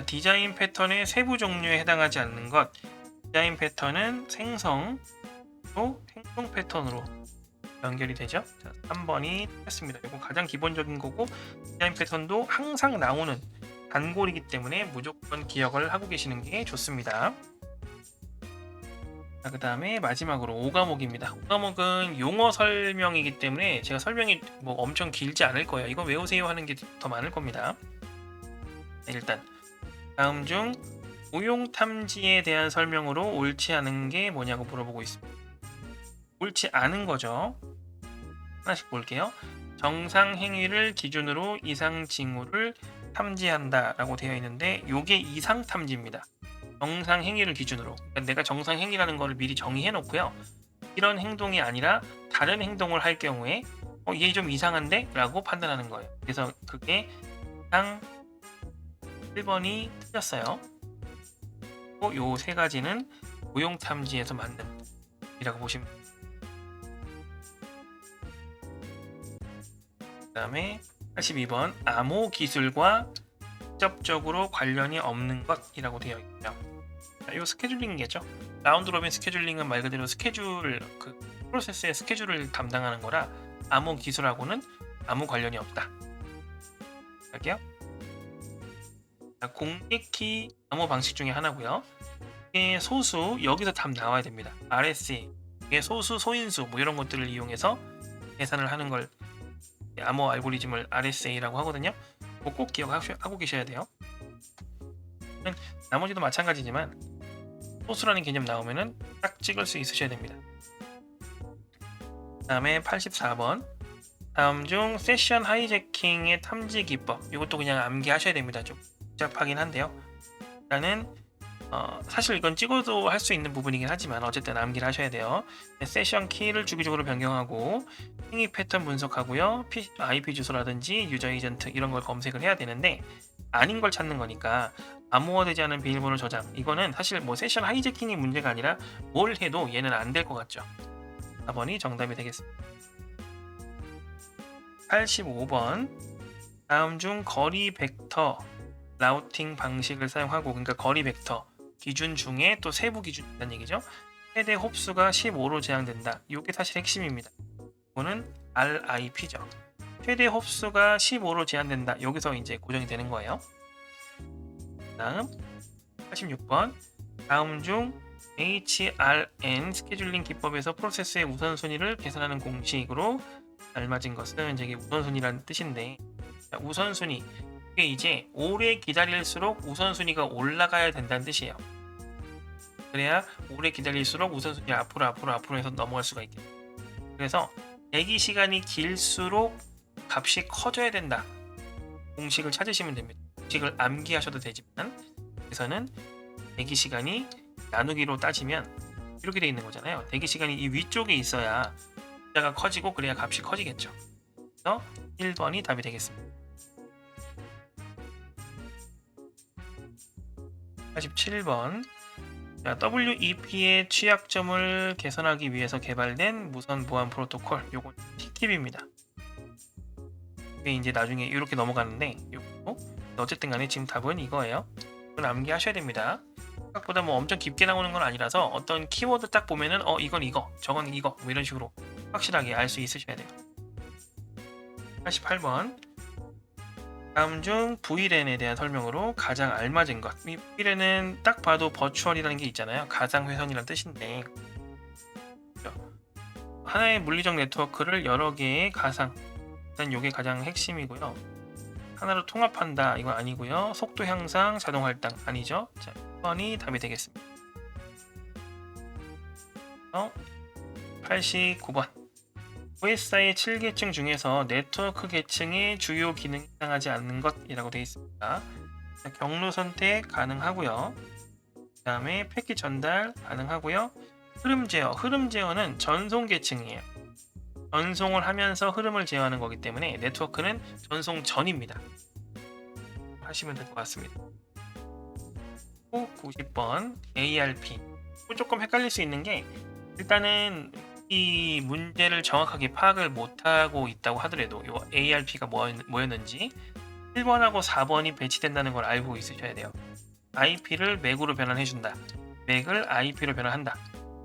디자인 패턴의 세부 종류에 해당하지 않는 것. 디자인 패턴은 생성 또 행동 패턴으로 연결이 되죠. 자, 3번이 틀렸습니다. 이거 가장 기본적인 거고 디자인 패턴도 항상 나오는 단골이기 때문에 무조건 기억을 하고 계시는 게 좋습니다. 그 다음에 마지막으로 5과목입니다. 5과목은 용어 설명이기 때문에 제가 설명이 뭐 엄청 길지 않을 거예요. 이거 외우세요 하는 게 더 많을 겁니다. 일단 다음 중 고용 탐지에 대한 설명으로 옳지 않은 게 뭐냐고 물어보고 있습니다. 옳지 않은 거죠. 하나씩 볼게요. 정상 행위를 기준으로 이상 징후를 탐지한다 라고 되어 있는데 요게 이상 탐지입니다. 정상 행위를 기준으로. 그러니까 내가 정상 행위라는 거를 미리 정의해 놓고요. 이런 행동이 아니라 다른 행동을 할 경우에 얘 좀 이상한데? 라고 판단하는 거예요. 그래서 그게 이상 1번이 틀렸어요. 요 세 가지는 고용 탐지에서 맞는 이라고 보시면 됩니다. 그 다음에 82번 암호 기술과 직접적으로 관련이 없는 것이라고 되어 있고요. 이 스케줄링이겠죠. 라운드 로빈 스케줄링은 말 그대로 스케줄 그 프로세스의 스케줄을 담당하는 거라 암호 기술하고는 아무 관련이 없다. 할게요. 공개키 암호 방식 중에 하나고요. 이게 소수 여기서 답 나와야 됩니다. RSA 이게 소수 소인수 뭐 이런 것들을 이용해서 계산을 하는 걸 암호 알고리즘을 RSA라고 하거든요. 꼭 기억하고 계셔야 돼요. 나머지도 마찬가지지만 소수라는 개념 나오면은 딱 찍을 수 있으셔야 됩니다. 그 다음에 84번 다음 중 세션 하이제킹의 탐지 기법 이것도 그냥 암기하셔야 됩니다. 좀 복잡하긴 한데요. 일단은 사실 이건 찍어도 할 수 있는 부분이긴 하지만 어쨌든 암기를 하셔야 돼요. 세션 키를 주기적으로 변경하고 행위 패턴 분석하고요. IP 주소라든지 유저 에이전트 이런 걸 검색을 해야 되는데 아닌 걸 찾는 거니까 암호화되지 않은 비밀번호 저장 이거는 사실 뭐 세션 하이제킹이 문제가 아니라 뭘 해도 얘는 안 될 것 같죠. 4번이 정답이 되겠습니다. 85번 다음 중 거리 벡터 라우팅 방식을 사용하고 그러니까 거리 벡터 기준 중에 또 세부 기준이 있다는 얘기죠. 최대 홉수가 15로 제한된다. 이게 사실 핵심입니다. 이거는 RIP죠. 최대 홉수가 15로 제한된다. 여기서 이제 고정이 되는 거예요. 다음 86번 다음 중 HRN 스케줄링 기법에서 프로세스의 우선순위를 계산하는 공식으로 알맞은 것은 이제 우선순위라는 뜻인데 우선순위 이게 이제 오래 기다릴수록 우선순위가 올라가야 된다는 뜻이에요. 그래야 오래 기다릴수록 우선순위 앞으로 해서 넘어갈 수가 있겠죠. 그래서 대기 시간이 길수록 값이 커져야 된다. 공식을 찾으시면 됩니다. 공식을 암기하셔도 되지만 여기서는 대기 시간이 나누기로 따지면 이렇게 돼 있는 거잖아요. 대기 시간이 이 위쪽에 있어야 숫자가 커지고 그래야 값이 커지겠죠. 그래서 1번이 답이 되겠습니다. 87번 WEP의 취약점을 개선하기 위해서 개발된 무선 보안 프로토콜 요건 TTP입니다. 이게 이제 나중에 이렇게 넘어가는데 요거 어쨌든 간에 지금 답은 이거예요. 이건 암기하셔야 됩니다. 생각보다 뭐 엄청 깊게 나오는 건 아니라서 어떤 키워드 딱 보면은 이건 이거 저건 이거 뭐 이런 식으로 확실하게 알 수 있으셔야 돼요. 88번 다음 중 VLAN에 대한 설명으로 가장 알맞은 것. 이 VLAN은 딱 봐도 버추얼이라는 게 있잖아요. 가상회선이라는 뜻인데 하나의 물리적 네트워크를 여러 개의 가상 일단 이게 가장 핵심이고요. 하나로 통합한다 이건 아니고요. 속도 향상, 자동 할당 아니죠. 자, 1번이 답이 되겠습니다. 89번 OSI 7계층 중에서 네트워크 계층의 주요 기능이 해당하지 않는 것이라고 되어 있습니다. 자, 경로 선택 가능하고요. 그 다음에 패킷 전달 가능하고요. 흐름 제어, 흐름 제어는 전송 계층이에요. 전송을 하면서 흐름을 제어하는 거기 때문에 네트워크는 전송 전입니다. 하시면 될 것 같습니다. 90번 ARP 조금 헷갈릴 수 있는 게 일단은 이 문제를 정확하게 파악을 못하고 있다고 하더라도 이 ARP가 뭐였는지 1번하고 4번이 배치된다는 걸 알고 있으셔야 돼요. IP를 MAC으로 변환해준다. MAC을 IP로 변환한다.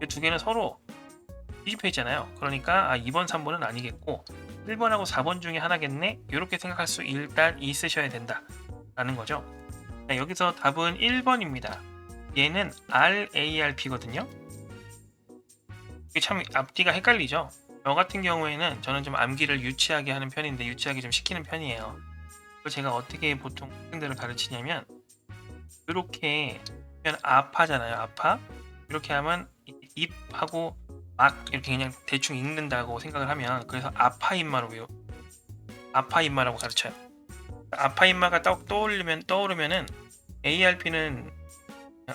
이 두 개는 서로 뒤집혀 있잖아요. 그러니까 2번, 3번은 아니겠고 1번하고 4번 중에 하나겠네? 이렇게 생각할 수 일단 있으셔야 된다. 라는 거죠. 자, 여기서 답은 1번입니다. 얘는 RARP거든요. 이게 참 앞뒤가 헷갈리죠. 저 같은 경우에는 저는 좀 암기를 유치하게 하는 편인데 유치하게 좀 시키는 편이에요. 그걸 제가 어떻게 보통 학생들을 가르치냐면 이렇게 하면 아파잖아요. 아파. 이렇게 하면 입하고 막 이렇게 그냥 대충 읽는다고 생각을 하면 그래서 아파인마로 외워. 아파인마라고 가르쳐요. 아파인마가 딱 떠오르면은 ARP는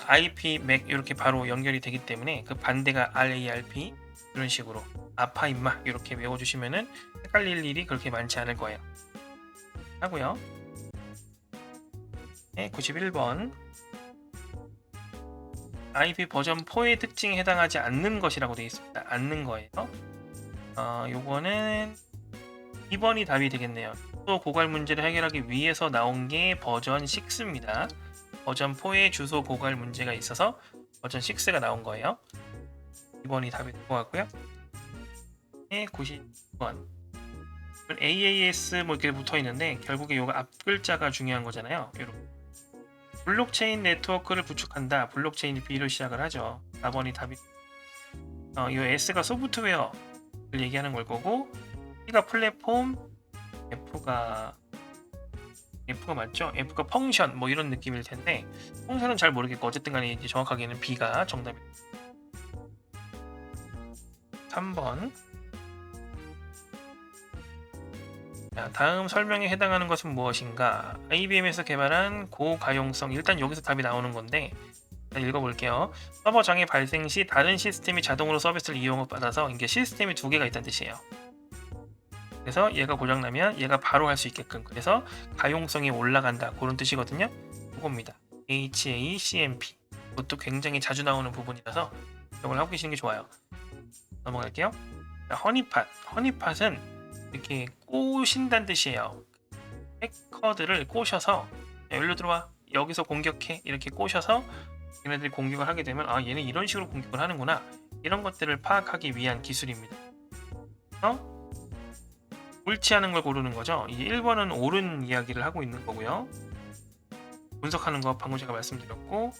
IP, 맥 이렇게 바로 연결이 되기 때문에 그 반대가 RARP 이런 식으로 아파인마 이렇게 외워주시면은 헷갈릴 일이 그렇게 많지 않을 거예요. 하고요. 네, 91번 IP 버전 4의 특징에 해당하지 않는 것이라고 되어 있습니다. 않는 거예요. 요거는 2번이 답이 되겠네요. 또 고갈 문제를 해결하기 위해서 나온 게 버전 6입니다. 버전 4에 주소 고갈 문제가 있어서 버전 6가 나온 거예요. 2번이 답이 될 것 같고요. 네, 90번 AAS 뭐 이렇게 붙어 있는데 결국에 요거 앞 글자가 중요한 거잖아요. 이렇게 블록체인 네트워크를 구축한다. 블록체인 B로 시작을 하죠. 4번이 답이. 이 S가 소프트웨어를 얘기하는 걸 거고, P가 플랫폼, F가 맞죠? F가 펑션 뭐 이런 느낌일 텐데 펑션은 잘 모르겠고 어쨌든 간에 이제 정확하게는 B가 정답입니다. 3번. 자, 다음 설명에 해당하는 것은 무엇인가? IBM에서 개발한 고가용성, 일단 여기서 답이 나오는 건데 읽어볼게요. 서버 장애 발생 시 다른 시스템이 자동으로 서비스를 이용받아서 이게 시스템이 두 개가 있다는 뜻이에요. 그래서 얘가 고장나면 얘가 바로 할 수 있게끔, 그래서 가용성이 올라간다 그런 뜻이거든요. 그겁니다. HACMP. 그것도 굉장히 자주 나오는 부분이라서 이걸 하고 계시는 게 좋아요. 넘어갈게요. 자, 허니팟은 이렇게 꼬신다는 뜻이에요. 해커들을 꼬셔서 여기로 들어와, 여기서 공격해, 이렇게 꼬셔서 얘네들이 공격을 하게 되면 얘는 이런 식으로 공격을 하는구나, 이런 것들을 파악하기 위한 기술입니다. 옳지 않은 걸 고르는 거죠. 이게 1번은 옳은 이야기를 하고 있는 거고요. 분석하는 거 방금 제가 말씀드렸고,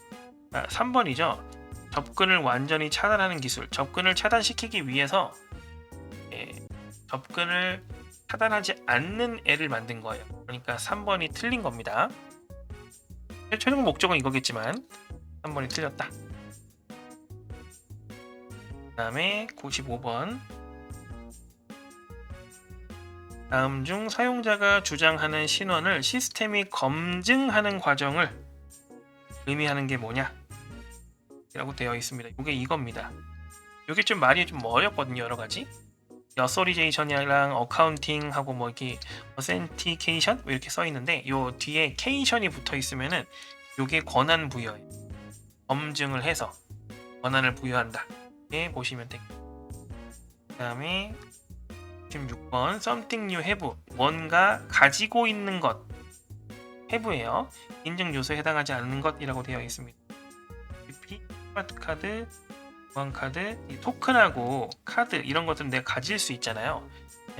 3번이죠. 접근을 완전히 차단하는 기술. 접근을 차단시키기 위해서 접근을 차단하지 않는 애를 만든 거예요. 그러니까 3번이 틀린 겁니다. 최종 목적은 이거겠지만 3번이 틀렸다. 그 다음에 95번. 다음 중 사용자가 주장하는 신원을 시스템이 검증하는 과정을 의미하는 게 뭐냐? 라고 되어 있습니다. 이게 이겁니다. 이게 좀 말이 좀 어렵거든요. 여러 가지. 어소리제이션이랑 어카운팅하고 뭐 이렇게 어센티케이션 이렇게 써 있는데 요 뒤에 케이션이 붙어 있으면은 요게 권한 부여예요. 검증을 해서 권한을 부여한다. 이렇게 보시면 됩니다. 그다음에 16번 something new have, 뭔가 가지고 있는 것, have예요. 인증 요소에 해당하지 않는 것이라고 되어 있습니다. 스마트 카드, 보안 카드, 토큰하고 카드 이런 것들은 내가 가질 수 있잖아요.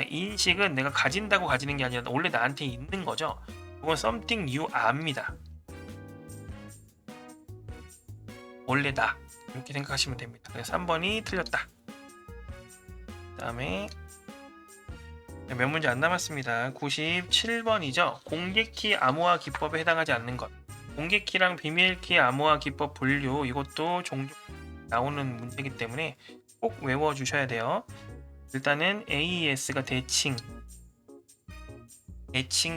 인식은 내가 가진다고 가지는 게 아니라 원래 나한테 있는 거죠. 이건 something new are입니다. 원래다 이렇게 생각하시면 됩니다. 그래서 3번이 틀렸다. 그 다음에 몇 문제 안 남았습니다. 97번이죠. 공개키 암호화 기법에 해당하지 않는 것. 공개키랑 비밀키 암호화 기법 분류, 이것도 종종 나오는 문제이기 때문에 꼭 외워주셔야 돼요. 일단은 AES가 대칭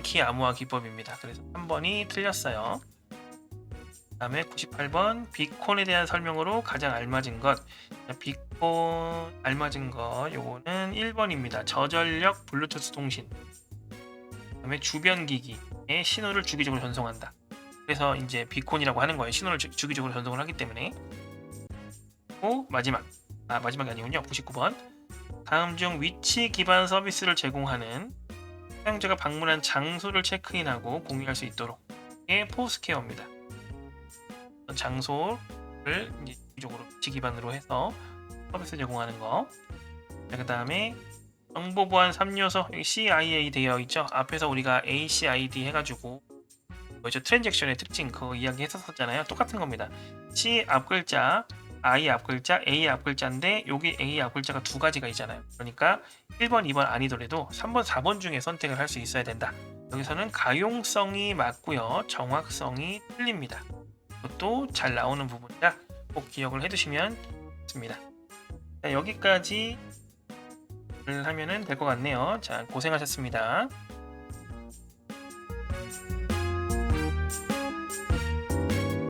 키 암호화 기법입니다. 그래서 3번이 틀렸어요. 그 다음에 98번 비콘에 대한 설명으로 가장 알맞은 것. 비콘 알맞은 것 요거는 1번입니다. 저전력 블루투스 통신. 그 다음에 주변 기기의 신호를 주기적으로 전송한다. 그래서 이제 비콘이라고 하는 거예요. 신호를 주기적으로 전송을 하기 때문에. 그리고 마지막이 아니군요. 99번 다음 중 위치 기반 서비스를 제공하는 사용자가 방문한 장소를 체크인하고 공유할 수 있도록 이게 포스케어입니다. 장소를 이제 주기적으로 위치 기반으로 해서 서비스 제공하는 거. 그 다음에 정보 보안 3요소 여기 CIA 되어 있죠. 앞에서 우리가 ACID 해가지고 뭐죠? 트랜잭션의 특징 그거 이야기 했었잖아요. 똑같은 겁니다. C 앞글자, I 앞글자, A 앞글자인데 여기 A 앞글자가 두 가지가 있잖아요. 그러니까 1번, 2번 아니더라도 3번, 4번 중에 선택을 할 수 있어야 된다. 여기서는 가용성이 맞고요. 정확성이 틀립니다. 이것도 잘 나오는 부분이라 꼭 기억을 해두시면 좋습니다. 자, 여기까지 하면은 될 것 같네요. 자, 고생하셨습니다.